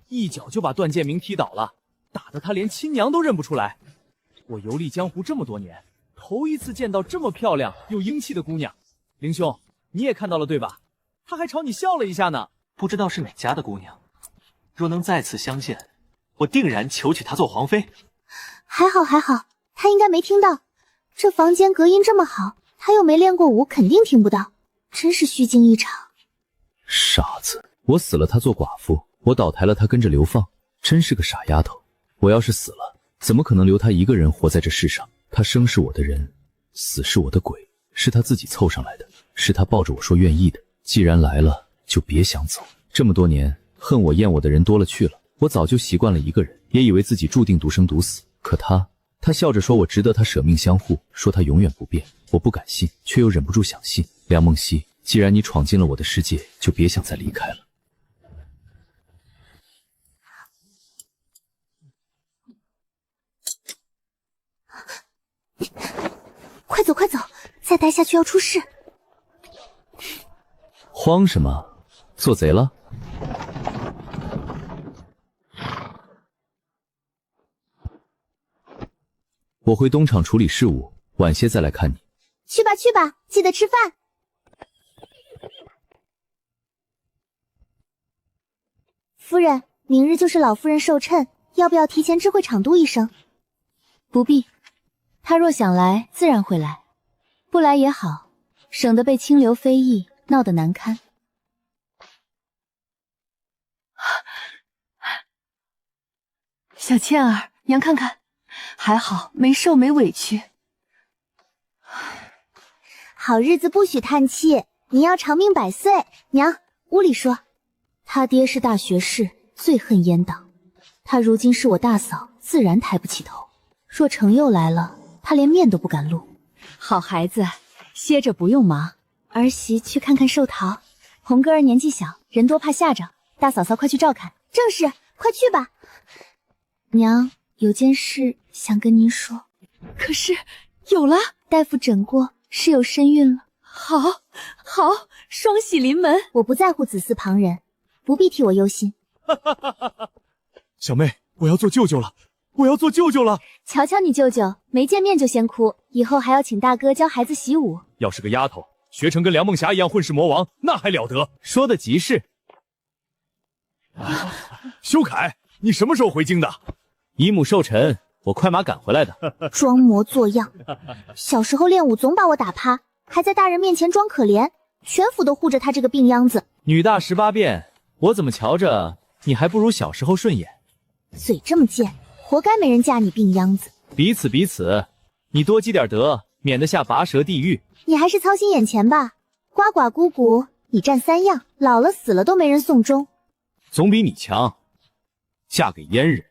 一脚就把段建明踢倒了，打得他连亲娘都认不出来。我游历江湖这么多年，头一次見到這麼漂亮又英氣的姑娘。林兄，你也看到了對吧？她還朝你笑了一下呢。不知道是哪家的姑娘，若能再次相見，我定然求娶她做皇妃。還好還好，她應該沒聽到。這房間隔音這麼好，她又沒練過武，肯定聽不到。真是虛驚一場。傻子，我死了她做寡婦，我倒台了她跟着流放，真是個傻丫頭。我要是死了，怎麼可能留她一個人活在這世上？她生是我的人，死是我的鬼，是她自己湊上來的，是她抱着我說願意的。既然來了，就別想走。這麼多年，恨我厭我的人多了去了，我早就習慣了一個人，也以為自己注定獨生獨死。可她笑着說我值得她捨命相護，說她永遠不變。我不敢信，卻又忍不住想信。梁夢溪，既然你闖進了我的世界，就別想再離開了。快走快走，再待下去要出事。慌什麼？做賊了？我回東廠處理事務，晚些再來看你。去吧去吧，記得吃飯。夫人，明日就是老夫人壽辰，要不要提前知會廠都一聲？不必，他若想來，自然會來。不來也好，省得被清流非議，鬧得難堪。小倩兒，娘看看，還好沒受沒委屈。好日子不許嘆氣，您要長命百歲。娘，屋裡說。他爹是大學士，最恨閹黨。他如今是我大嫂，自然抬不起頭。若程佑來了，他連面都不敢露。好孩子，歇着不用忙。兒媳去看看壽桃。紅哥兒年紀小，人多怕嚇着。大嫂嫂快去照看。正是，快去吧。娘，有件事想跟您說。可是有了，大夫診過，是有身孕了。好，好，雙喜臨門。我不在乎子嗣旁人，不必替我憂心。小妹，我要做舅舅了，我要做舅舅了。瞧瞧你舅舅，沒見面就先哭，以後還要請大哥教孩子習武。要是個丫頭，學成跟梁夢霞一樣混世魔王，那還了得？說的極是。修凱，你什麼時候回京的？姨母壽辰，我快馬趕回來的。裝模作樣，小時候練武總把我打趴，還在大人面前裝可憐，全府都護着他這個病秧子。女大18變，我怎麼瞧着你還不如小時候順眼？嘴這麼賤，活該沒人嫁你病秧子。彼此彼此，你多積點德，免得下拔舌地獄。你還是操心眼前吧。呱呱姑姑，你占3樣，老了死了都沒人送終。總比你強，嫁給閹人，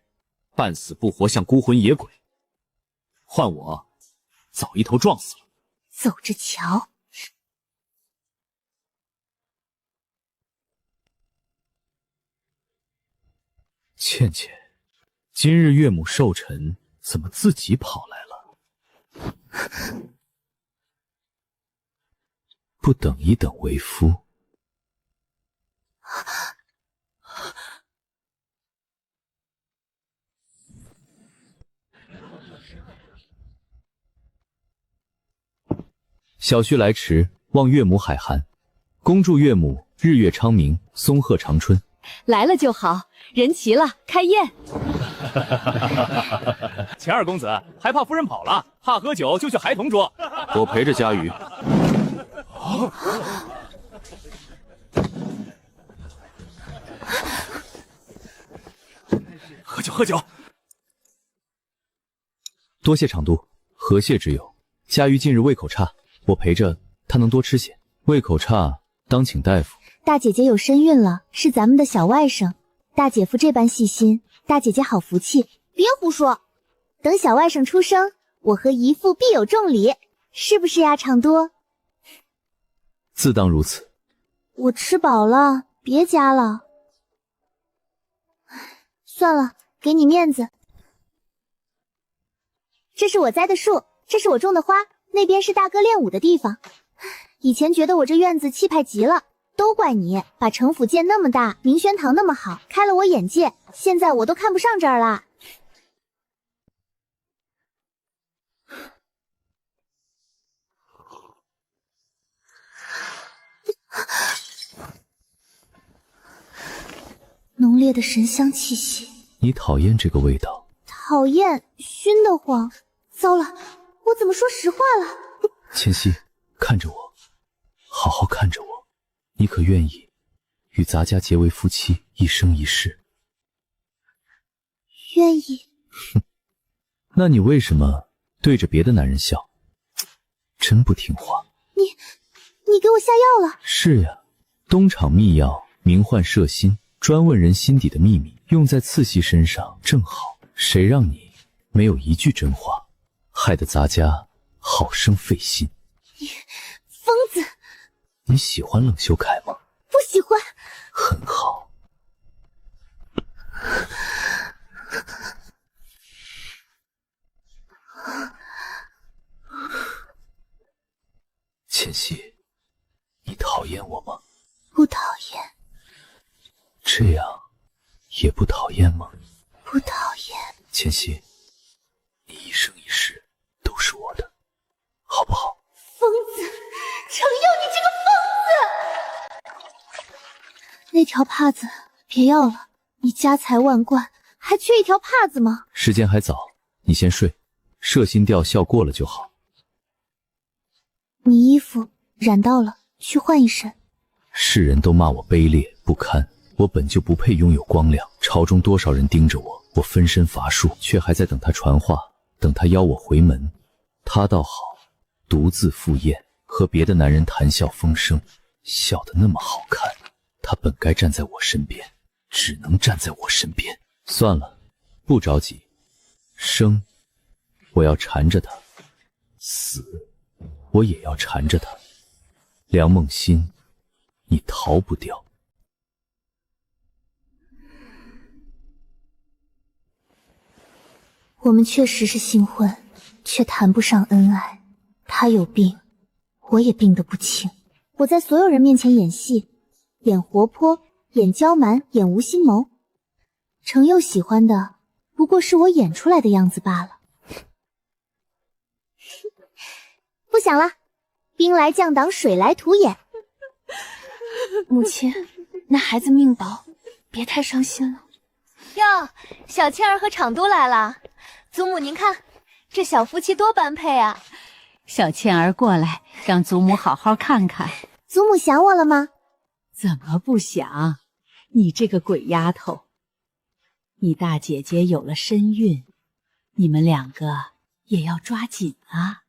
半死不活像孤魂野鬼。換我，早一頭撞死了。走着瞧。倩倩，今日岳母壽辰，怎麼自己跑來了？不等一等為夫。小婿來遲，望岳母海涵。恭祝岳母日月昌明，松鶴長春。來了就好，人齊了，開宴。錢二公子還怕夫人跑了，怕喝酒就去孩童桌。我陪着佳瑜。喝酒喝酒。多謝廠都，何謝之有。佳瑜近日胃口差，我陪着她能多吃些。胃口差，當請大夫。大姐姐有身孕了，是咱們的小外甥。大姐夫這般細心，大姐姐好福氣。別胡說，等小外甥出生，我和姨父必有重禮。是不是呀，长都？自当如此。我吃饱了，別加了。算了，給你面子。這是我栽的樹，這是我種的花，那邊是大哥練武的地方。以前覺得我這院子氣派極了，都怪你把城府建那麼大，明軒堂那麼好，開了我眼界。現在我都看不上這兒了。濃烈的神香氣息。你討厭這個味道？討厭，燻得慌。糟了，我怎麼說實話了？千曦，看着我，好好看着我。你可願意與咱家結為夫妻，一生一世？願意。哼，那你為什麼對着別的男人笑？真不聽話。你給我下藥了？是呀，東廠秘藥，名喚攝心，專問人心底的秘密，用在刺戲身上正好。誰讓你沒有一句真話，害得咱家好生費心。你瘋子！你喜歡冷秀凱嗎？不喜歡。很好。千曦，你討厭我嗎？不討厭。這樣也不討厭嗎？不討厭。千曦，你一生一世都是我的，好不好？瘋子，程佑，你這個疯子！那條帕子別要了，你家財萬貫，還缺一條帕子嗎？時間還早，你先睡，攝心吊效過了就好。你衣服染到了，去換一身。世人都罵我卑劣不堪，我本就不配擁有光亮。朝中多少人盯着我，我分身乏術，卻還在等他傳話，等他邀我回門。他倒好，獨自赴宴，和別的男人談笑風生，笑得那麼好看。他本該站在我身邊，只能站在我身邊。算了，不着急。生，我要纏着他；死，我也要纏着他。梁夢欣，你逃不掉。我們確實是新婚，卻談不上恩愛。他有病，我也病得不輕。我在所有人面前演戲，演活潑，演嬌蠻，演無心謀。程佑喜歡的不過是我演出來的樣子罷了。不想了，兵來將擋，水來土掩。母親，那孩子命薄，別太傷心了。喲，小倩兒和昶都來了。祖母您看，這小夫妻多般配啊。小倩兒過來，讓祖母好好看看。祖母想我了嗎？怎麼不想？你這個鬼丫頭，你大姐姐有了身孕，你們兩個也要抓緊啊。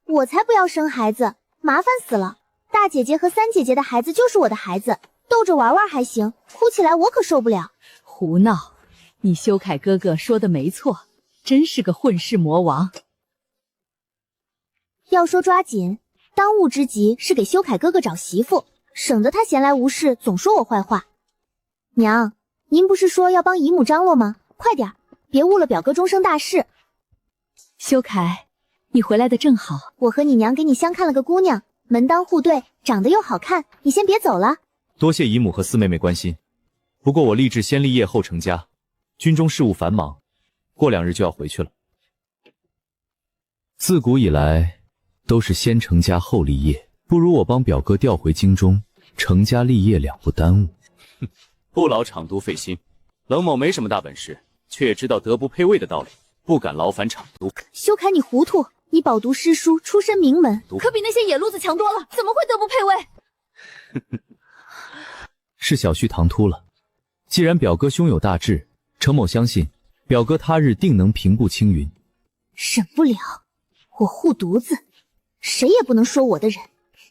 我才不要生孩子，麻煩死了。大姐姐和三姐姐的孩子就是我的孩子，逗着玩玩還行，哭起来我可受不了。胡鬧！你修凱哥哥說的沒錯，真是個混世魔王。要說抓緊，當務之急是給修凱哥哥找媳婦，省得他閒來無事總說我壞話。娘，您不是說要幫姨母張羅嗎？快點，別誤了表哥終生大事。修凱，你回來的正好，我和你娘給你相看了個姑娘，門當戶對，長得又好看，你先別走了。多謝姨母和四妹妹關心，不過我立志先立業後成家，軍中事務繁忙，過2日就要回去了。自古以來都是先成家後立業，不如我幫表哥調回京中，成家立業兩不耽誤。哼，不劳昶都費心，冷某沒什麼大本事，卻也知道德不配位的道理，不敢勞煩昶都。修凱，你糊塗！你飽讀詩書，出身名門，可比那些野路子強多了，怎麼會德不配位？是小婿唐突了。既然表哥胸有大志，程某相信表哥他日定能平步青雲。忍不了，我护犊子，誰也不能說我的人。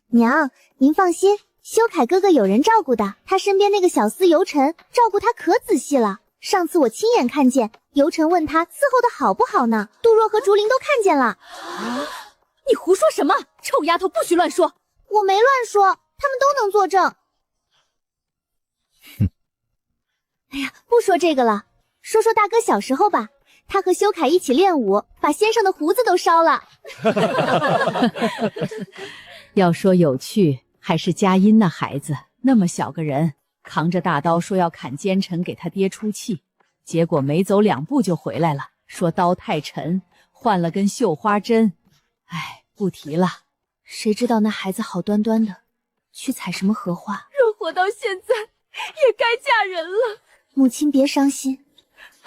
娘，您放心，修凱哥哥有人照顧的，他身邊那個小厮尤晨照顧他可仔細了，上次我親眼看見，尤晨問他伺候的好不好呢，杜若和竹林都看見了。你胡说什么？臭丫头，不许乱说！我没乱说，他们都能作证。哎呀，不说这个了，说说大哥小时候吧。他和修凯一起练武，把先生的胡子都烧了。要说有趣，还是佳音那孩子，那么小个人，扛着大刀说要砍奸臣给他爹出气，結果沒走2步就回來了，說刀太沉，換了根繡花針。哎，不提了。誰知道那孩子好端端的，去採什麼荷花？若活到現在，也該嫁人了。母親別傷心。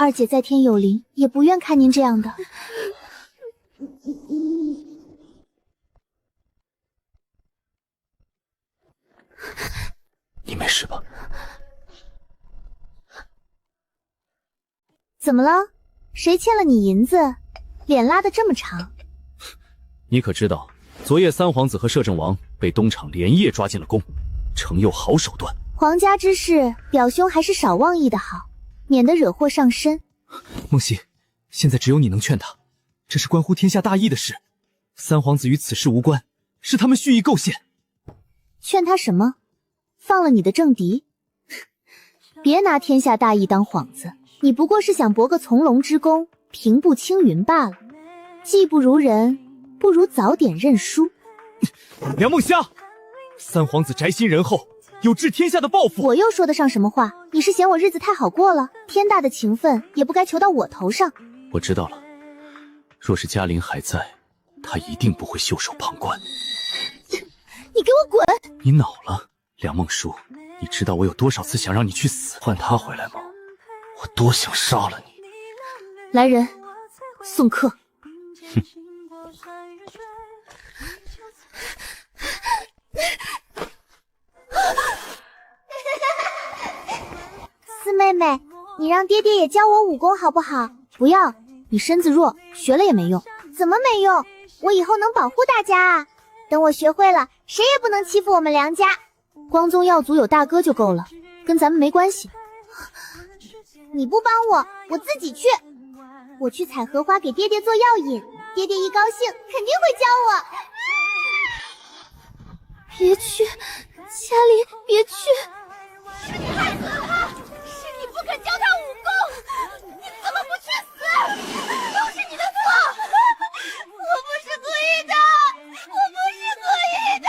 二姐在天有靈，也不願看您這樣的。你沒事吧？怎麼了？誰欠了你銀子？臉拉得這麼長？你可知道，昨夜三皇子和攝政王被東廠連夜抓進了宮，程佑好手段。皇家之事，表兄還是少妄議的好。免得惹禍上身。夢溪，現在只有你能勸他，這是關乎天下大義的事，三皇子與此事無關，是他們蓄意構陷。勸他什麼？放了你的政敵？別拿天下大義當幌子，你不過是想博個從龍之功，平步青雲罷了。技不如人，不如早點認輸。梁夢蝦，三皇子宅心仁厚，有治天下的抱負。我又說得上什麼話？你是嫌我日子太好過了？天大的情分也不該求到我頭上。我知道了，若是嘉玲還在，他一定不會袖手旁觀。你給我滾！你惱了，梁夢書，你知道我有多少次想讓你去死？換他回來嗎？我多想殺了你！來人，送客。哼。四妹妹，你讓爹爹也教我武功好不好？不要，你身子弱，學了也沒用。怎麼沒用？我以後能保護大家啊！等我學會了，誰也不能欺負我們梁家。光宗耀祖有大哥就夠了，跟咱們沒關係。你不幫我，我自己去。我去採荷花給爹爹做藥引，爹爹一高興肯定會教我。別去，嘉玲，別去！是你害死了他，是你不肯教他武功，你怎麼不去死？都是你的錯，我不是故意的，我不是故意的。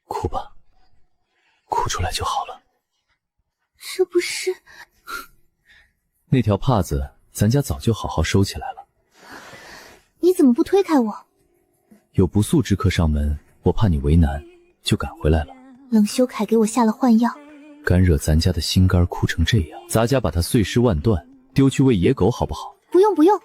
哭吧，哭出來就好了。這不是……那條帕子，咱家早就好好收起來了。你怎麼不推開我？有不速之客上門，我怕你為難，就趕回來了。冷修凱給我下了換藥，干惹咱家的心肝哭成這樣，咱家把它碎屍萬段，丟去餵野狗好不好？不用不用，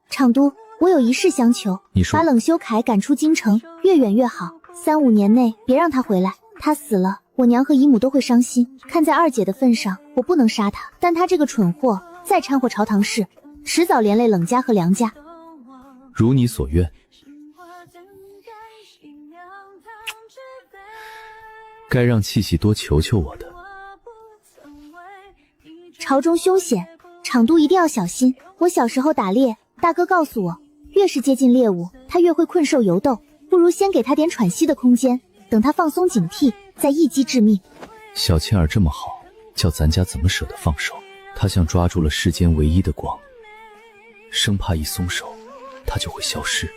廠督，我有一事相求。你說。把冷修凱趕出京城，越遠越好。3、5年內別讓他回來，他死了，我娘和姨母都會傷心。看在二姐的份上，我不能殺他，但他這個蠢貨再摻和朝堂事，遲早連累冷家和梁家。如你所願。該讓氣息多求求我的。朝中凶險，廠督一定要小心。我小時候打獵，大哥告訴我，越是接近獵物，他越會困獸猶鬥，不如先給他點喘息的空間，等他放鬆警惕，再一擊致命。小倩兒這麼好，叫咱家怎麼捨得放手？他像抓住了世間唯一的光，生怕一鬆手，他就會消失。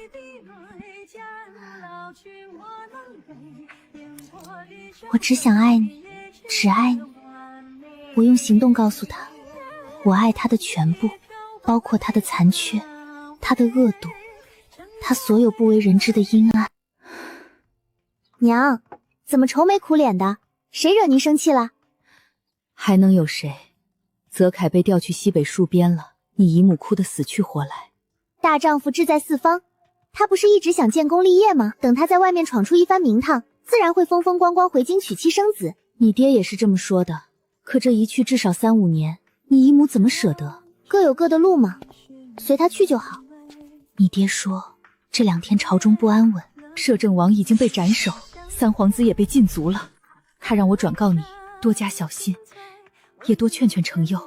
我只想愛你，只愛你。我用行動告訴他，我愛他的全部，包括他的殘缺，他的惡毒，他所有不為人知的陰暗。娘，怎麼愁眉苦臉的？誰惹您生氣了？還能有誰？澤凱被調去西北戍邊了，你姨母哭得死去活來。大丈夫志在四方，他不是一直想建功立業嗎？等他在外面闖出一番名堂，自然會風風光光回京娶妻生子。你爹也是這麼說的，可這一去至少3、5年，你姨母怎麼捨得？各有各的路嘛。隨他去就好。你爹说这2天朝中不安穩，摄政王已經被斩首，三皇子也被禁足了。他讓我轉告你多加小心，也多勸勸程佑。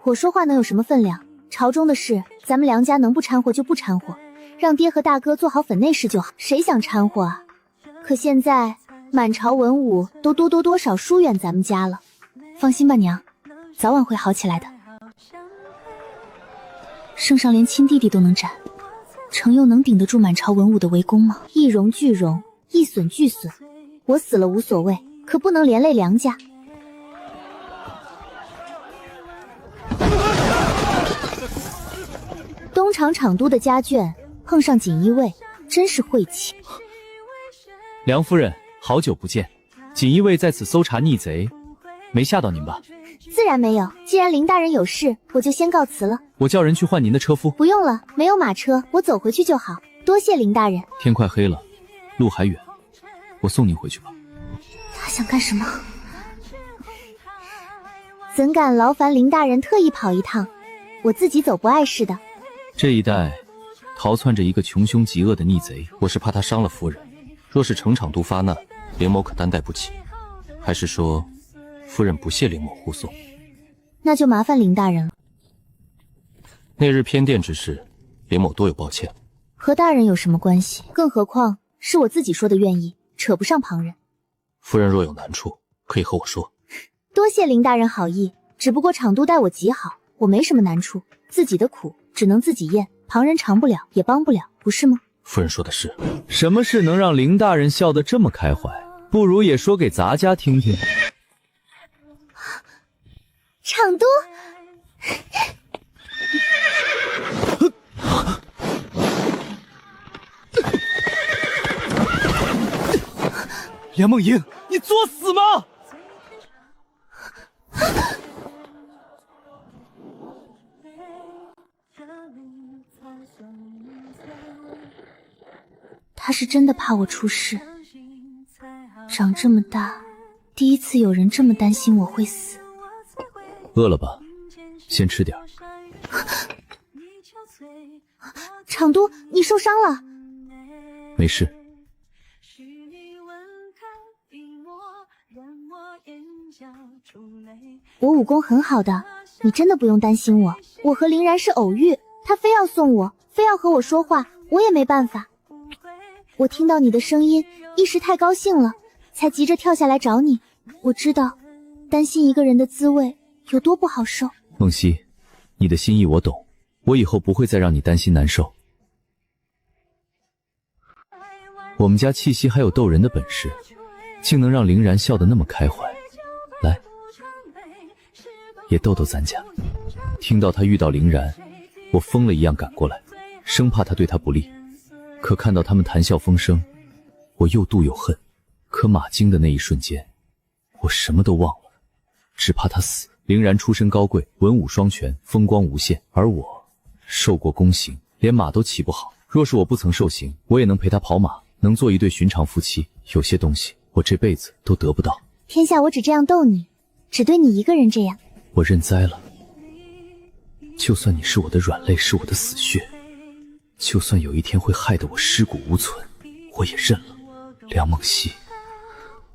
我說話能有什麼分量？朝中的事，咱們梁家能不摻和就不摻和，讓爹和大哥做好粉內事就好。誰想摻和啊？可現在滿朝文武都多少疏遠咱們家了。放心吧，娘，早晚會好起來的。圣上連親弟弟都能斬，程佑能頂得住滿朝文武的圍攻嗎？一榮俱榮，一損俱損。我死了無所謂，可不能連累梁家。東廠厂督的家眷碰上锦衣衛，真是晦气。梁夫人，好久不見。锦衣衛在此搜查逆賊，沒嚇到您吧？自然沒有。既然林大人有事，我就先告辭了。我叫人去換您的車夫。不用了，沒有馬車，我走回去就好。多謝林大人。天快黑了，路還遠，我送您回去吧。他想幹什麼？怎敢勞煩林大人特意跑一趟？我自己走不礙事的。這一帶逃竄着一個窮兇極惡的逆賊，我是怕他傷了夫人。若是程廠督發難，凌某可擔待不起。還是說夫人不屑凌某護送？那就麻煩林大人了。那日偏殿之事，凌某多有抱歉。和大人有什麼關係？更何況是我自己說的願意，扯不上旁人。夫人若有難處，可以和我說。多謝林大人好意，只不过廠督待我極好，我沒什麼難處，自己的苦只能自己咽，旁人嘗不了也幫不了，不是嗎？夫人說的是。什麼事能讓林大人笑得這麼開懷？不如也說給咱家聽聽。廠督，梁夢瑩，你作死嗎？他是真的怕我出事。長這麼大，第一次有人這麼擔心我會死。餓了吧？先吃點。廠督，你受傷了？沒事。我武功很好的，你真的不用擔心我。我和林然是偶遇，他非要送我，非要和我說話，我也沒辦法。我聽到你的聲音，一時太高興了，才急着跳下來找你。我知道，擔心一個人的滋味有多不好受。夢溪，你的心意我懂，我以後不會再讓你擔心難受。我們家氣息還有逗人的本事，竟能讓凌然笑得那麼開懷。來，也逗逗咱家。聽到他遇到凌然，我瘋了一樣趕過來，生怕他對他不利。可看到他們談笑風生，我又妒又恨。可馬驚的那一瞬間，我什麼都忘了，只怕他死。凌然出身高貴，文武雙全，風光無限，而我受過宮刑，連馬都騎不好。若是我不曾受刑，我也能陪他跑馬，能做一對尋常夫妻。有些東西我這輩子都得不到。天下我只這樣逗你，只對你一個人這樣。我認栽了，就算你是我的軟肋，是我的死穴，就算有一天會害得我屍骨無存，我也認了。梁夢溪，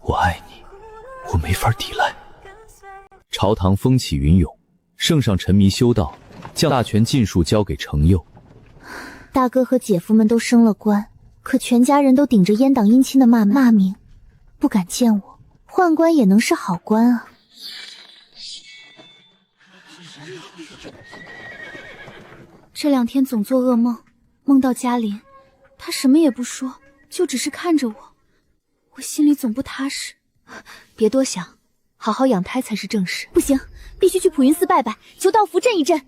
我愛你，我沒法抵賴。朝堂風起雲湧，聖上沉迷修道，將大權盡數交給程佑。大哥和姐夫們都升了官，可全家人都頂着閹黨姻親的罵名，不敢見我。宦官也能是好官啊。這2天總做噩夢，夢到嘉林，他什麼也不說，就只是看着我，我心裡總不踏實。別多想，好好養胎才是正事。不行，必須去普雲寺拜拜，求道符鎮一鎮。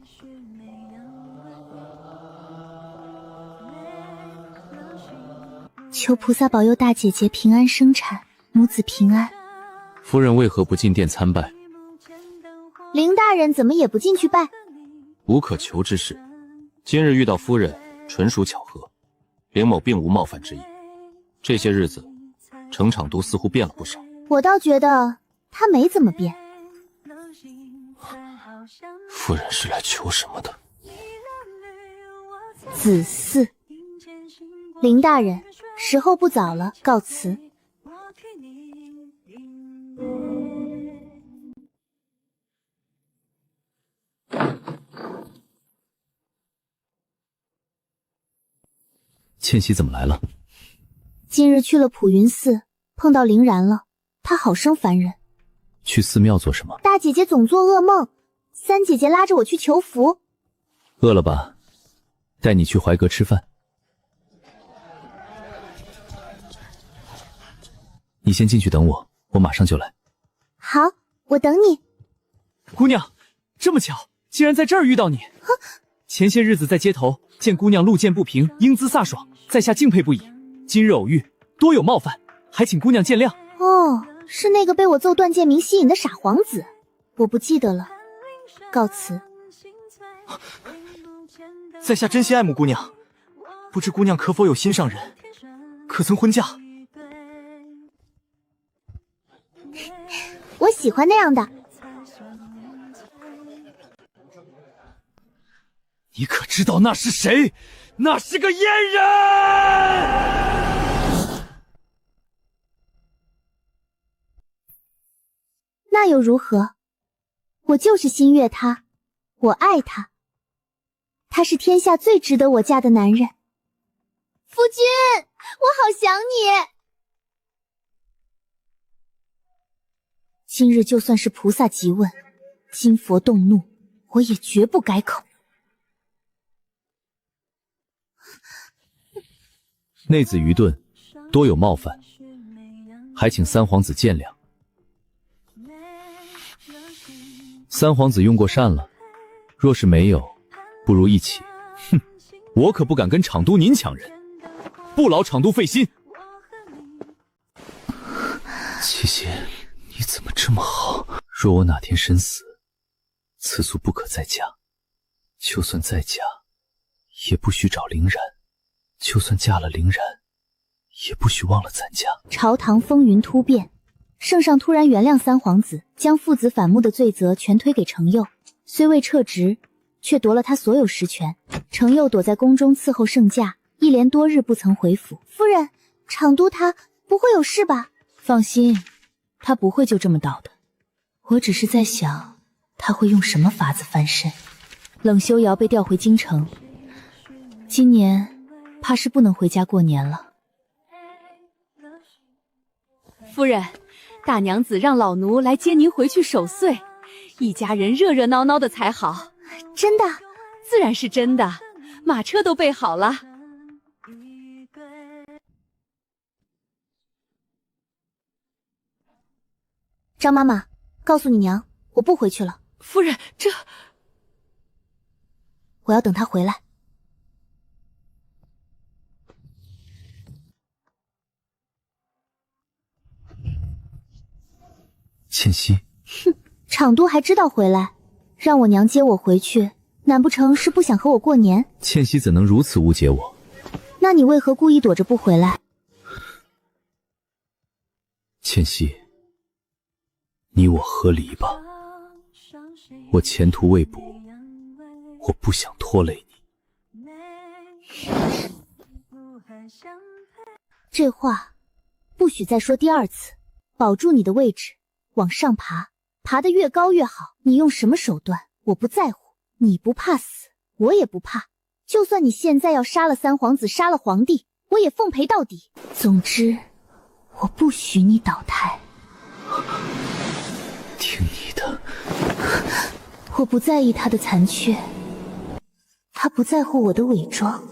求菩薩保佑大姐姐平安生產，母子平安。夫人為何不進殿參拜？凌大人怎麼也不進去拜？無可求之事。今日遇到夫人，純屬巧合，凌某並無冒犯之意。這些日子，程廠督似乎變了不少。我倒覺得他沒怎麼變。夫人是來求什麼的？子嗣。林大人，时候不早了，告辞。倩熙怎么来了？近日去了普云寺，碰到凌然了，她好生烦人。去寺庙做什么？大姐姐总做噩梦，三姐姐拉着我去求福。饿了吧？带你去怀阁吃饭。你先进去等我，我马上就来。好，我等你。姑娘，这么巧，竟然在这儿遇到你。前些日子在街头见姑娘路见不平，英姿飒爽，在下敬佩不已。今日偶遇，多有冒犯，还請姑娘见谅。哦，是那个被我奏断剑鸣吸引的傻皇子，我不记得了。告辞。在下真心爱慕姑娘，不知姑娘可否有心上人，可曾婚嫁？我喜欢那样的。你可知道那是誰？那是个阉人！那又如何？我就是心悦他，我爱他，他是天下最值得我嫁的男人。夫君，我好想你。今日就算是菩萨急問，金佛动怒，我也絕不改口。內子愚鈍，多有冒犯，還請三皇子見諒。三皇子用過膳了，若是沒有，不如一起。哼，我可不敢跟廠督您搶人，不勞廠督費心。七姐，你怎麼這麼好？若我哪天身死，此俗不可再嫁。就算再嫁，也不許找凌然。就算嫁了凌然，也不許忘了咱家。朝堂風雲突變，聖上突然原諒三皇子，將父子反目的罪責全推給程佑，雖未撤職，卻奪了他所有實權。程佑躲在宮中伺候聖駕，一連多日不曾回府。夫人，廠督他不會有事吧？放心，他不會就這麼倒的。我只是在想，他會用什麼法子翻身。冷修瑤被調回京城，今年怕是不能回家過年了。夫人，大娘子讓老奴來接您回去守歲，一家人熱熱鬧鬧的才好。真的？自然是真的，馬車都備好了。張媽媽，告訴你娘，我不回去了。夫人，這……我要等她回來。倩熙，哼，廠督還知道回來，讓我娘接我回去，難不成是不想和我過年？倩熙怎能如此誤解我？那你為何故意躲着不回來？倩熙，你我和離吧，我前途未卜，我不想拖累你。這話不許再說第二次，保住你的位置，往上爬，爬得越高越好。你用什麼手段，我不在乎。你不怕死，我也不怕。就算你現在要殺了三皇子，殺了皇帝，我也奉陪到底。總之，我不許你倒台。聽你的。我不在意他的殘缺，他不在乎我的偽裝。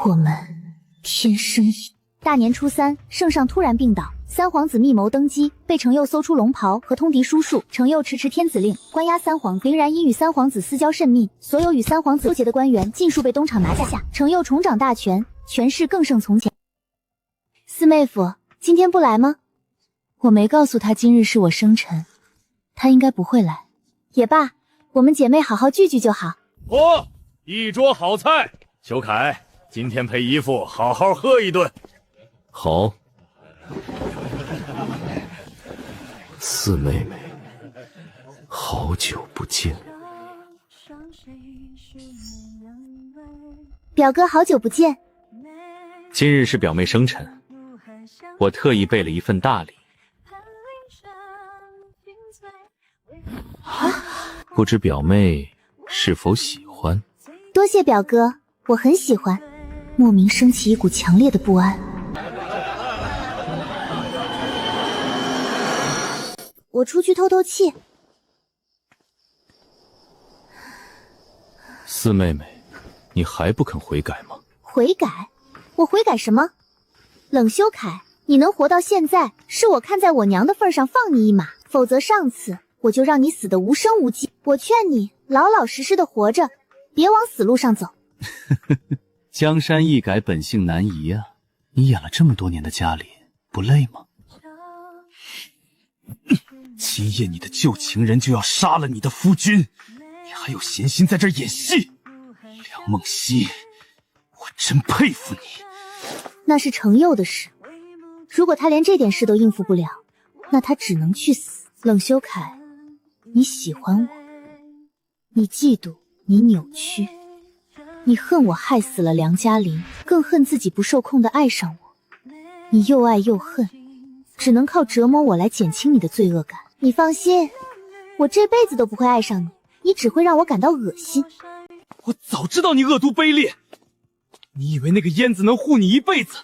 我們天生一。大年初三，聖上突然病倒，三皇子密謀登基，被程佑搜出龍袍和通敵書數。程佑遲天子令，關押三皇。凌然因與三皇子私交甚密，所有與三皇子勾結的官員盡數被東廠拿下。程佑重掌大權，權勢更勝從前。四妹夫，今天不來嗎？我沒告訴他今日是我生辰，他應該不會來。也罷，我們姐妹好好聚聚就好。嚯，一桌好菜，裘凱，今天陪姨父好好喝一頓。好，四妹妹，好久不見。表哥好久不见。今日是表妹生辰，我特意备了一份大礼。不知表妹是否喜欢？多谢表哥，我很喜欢。莫名升起一股强烈的不安。我出去透透气。四妹妹，你还不肯悔改吗？悔改？我悔改什么？冷修凯，你能活到现在，是我看在我娘的份上放你一马，否则上次我就让你死得无声无息。我劝你老老實實的活着，別往死路上走。江山易改，本性難移啊！你演了這麼多年的嘉玲，不累嗎？今夜你的舊情人就要殺了你的夫君，你還有閒心在這兒演戲？梁夢溪，我真佩服你。那是程佑的事，如果他連這點事都应付不了，那他只能去死。冷修凱，你喜歡我，你嫉妒，你扭曲，你恨我害死了梁嘉玲，更恨自己不受控的愛上我。你又愛又恨，只能靠折磨我來減輕你的罪惡感。你放心，我這輩子都不會愛上你，你只會讓我感到惡心。我早知道你惡毒卑劣，你以為那個燕子能護你一輩子？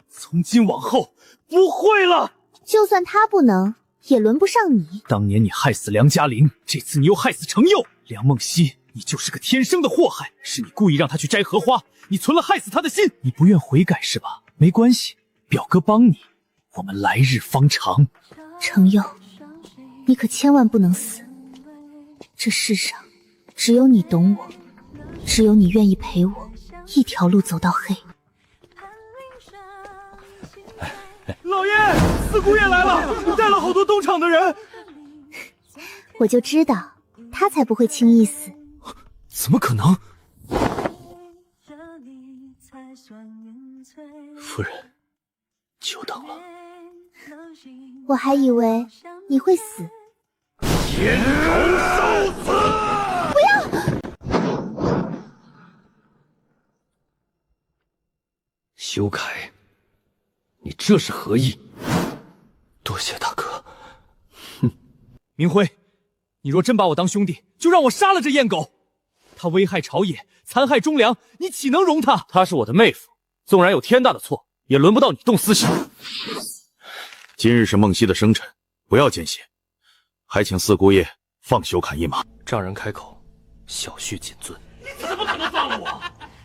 從今往後不會了。就算他不能，也輪不上你。當年你害死梁嘉玲，這次你又害死程佑。梁夢溪，你就是個天生的禍害，是你故意讓他去摘荷花，你存了害死他的心。你不願悔改是吧？沒關係，表哥幫你，我們來日方長。程佑，你可千萬不能死。這世上只有你懂我，只有你願意陪我一條路走到黑。老爺，四姑爺來了，帶了好多東廠的人。我就知道他才不會輕易死。怎麼可能？夫人，久等了。我還以為你會死。天狗受死！不要！修凱，你這是何意？多謝大哥。哼，明輝，你若真把我當兄弟，就讓我殺了這燕狗。他危害朝野，殘害忠良，你豈能容他？她是我的妹夫，縱然有天大的錯，也輪不到你動私心。今日是夢溪的生辰，不要見血，還請四姑爺放修凱一馬。丈人開口，小婿謹遵。你怎麼可能放了我？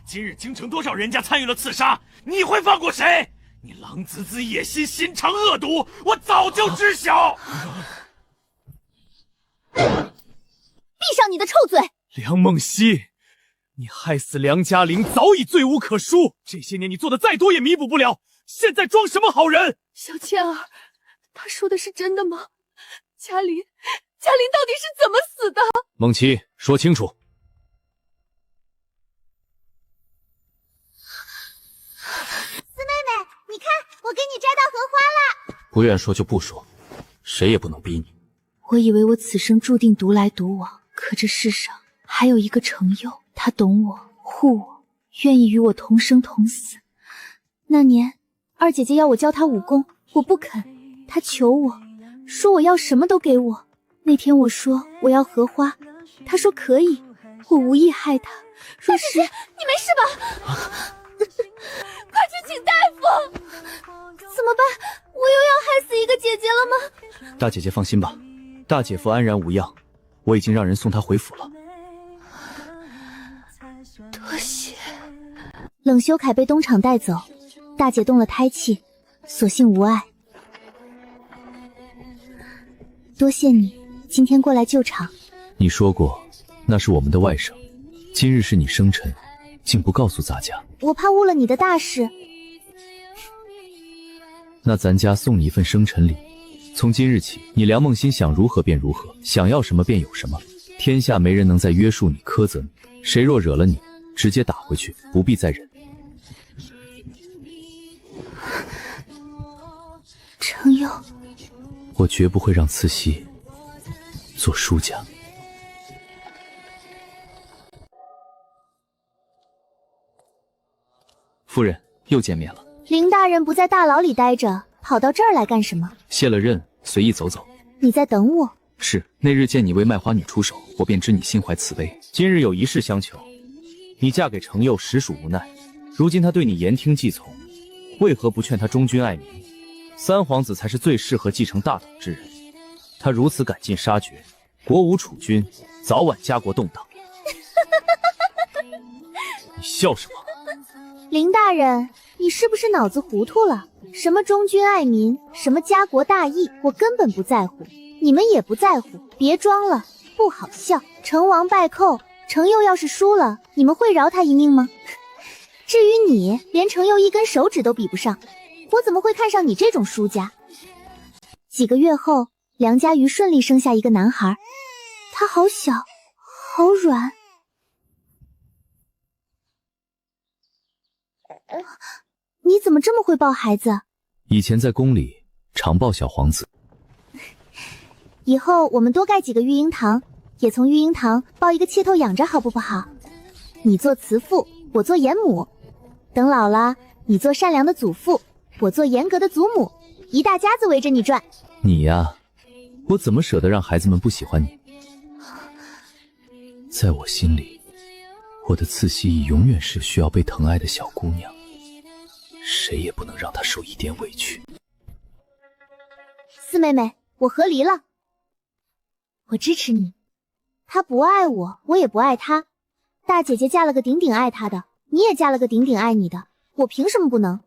今日京城多少人家參與了刺殺，你會放過誰？你狼子子野心，心腸惡毒，我早就知曉。閉上你的臭嘴！梁夢溪，你害死梁嘉玲早已罪無可恕，這些年你做的再多也彌補不了，現在裝什麼好人？小倩兒，他說的是真的嗎？嘉玲到底是怎麼死的？夢七，說清楚。四妹妹，你看，我給你摘到荷花了。不願說就不說，誰也不能逼你。我以為我此生注定獨來獨往，可這世上還有一個程佑，他懂我，護我，願意與我同生同死。那年二姐姐要我教她武功，我不肯，她求我說我要什麼都給我。那天我說我要荷花，她說可以，我無意害她。若是你沒事吧？快去請大夫！怎麼辦？我又要害死一個姐姐了嗎？大姐姐放心吧，大姐夫安然無恙，我已經讓人送她回府了。多謝。冷修凱被東廠帶走，大姐動了胎氣，所幸無礙。多謝你今天過來救場。你說過那是我們的外甥，今日是你生辰，竟不告訴咱家。我怕誤了你的大事。那咱家送你一份生辰禮，從今日起，你梁夢溪想如何便如何，想要什麼便有什麼，天下沒人能再約束你、苛責你，誰若惹了你，直接打回去，不必再忍。程佑，我絕不會讓慈禧做輸家。夫人又見面了。林大人不在大牢里待着，跑到这儿来干什么？卸了任，随意走走。你在等我？是，那日见你为卖花女出手，我便知你心怀慈悲。今日有一事相求，你嫁给程佑实属无奈，如今他对你言听计从，为何不劝他忠君爱民？三皇子才是最適合繼承大統之人，他如此趕盡殺絕，國無儲君，早晚家國動盪。你笑什麼？林大人，你是不是腦子糊涂了？什麼忠君愛民，什麼家國大義，我根本不在乎，你們也不在乎，別裝了，不好笑。成王敗寇，程佑要是輸了，你們會饒他一命嗎？至於你，連程佑一根手指都比不上，我怎麼會看上你這種輸家？幾個月後，梁家瑜順利生下一個男孩，他好小，好軟。你怎麼這麼會抱孩子？以前在宮裡常抱小皇子。以後我們多蓋幾個育嬰堂，也從育嬰堂抱一個妾頭養着，好不好？你做慈父，我做嚴母，等老了，你做善良的祖父，我做嚴格的祖母，一大家子圍着你轉。你呀，我怎麼捨得讓孩子們不喜歡你？在我心裡，我的次希逸永遠是需要被疼愛的小姑娘，誰也不能讓她受一點委屈。四妹妹，我和離了，我支持你。她不愛我，我也不愛她。大姐姐嫁了個頂頂愛她的，你也嫁了個頂頂愛你的，我憑什麼不能？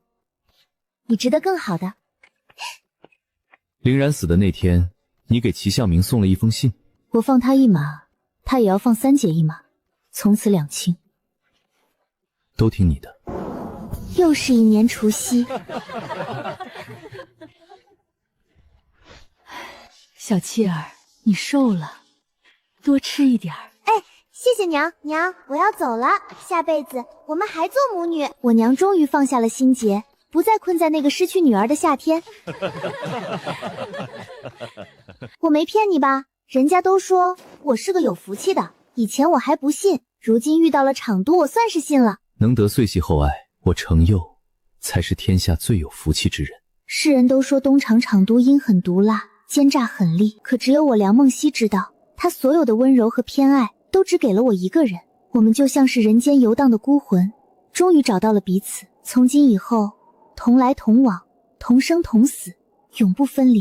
你值得更好的。凌然死的那天，你給齊相明送了一封信。我放他一馬，他也要放三姐一馬，從此兩清。都聽你的。又是一年除夕。小七兒，你瘦了，多吃一點兒。哎，謝謝娘。娘，我要走了，下輩子我們還做母女。我娘終於放下了心結，不再困在那個失去女兒的夏天。我沒騙你吧？人家都說我是個有福氣的，以前我還不信，如今遇到了昶都，我算是信了。能得遂系厚愛，我程佑才是天下最有福氣之人。世人都說東廠昶都陰狠毒辣，奸詐狠戾，可只有我梁夢溪知道，他所有的溫柔和偏愛都只給了我一個人。我們就像是人間遊蕩的孤魂，終於找到了彼此，從今以後同來同往，同生同死，永不分離。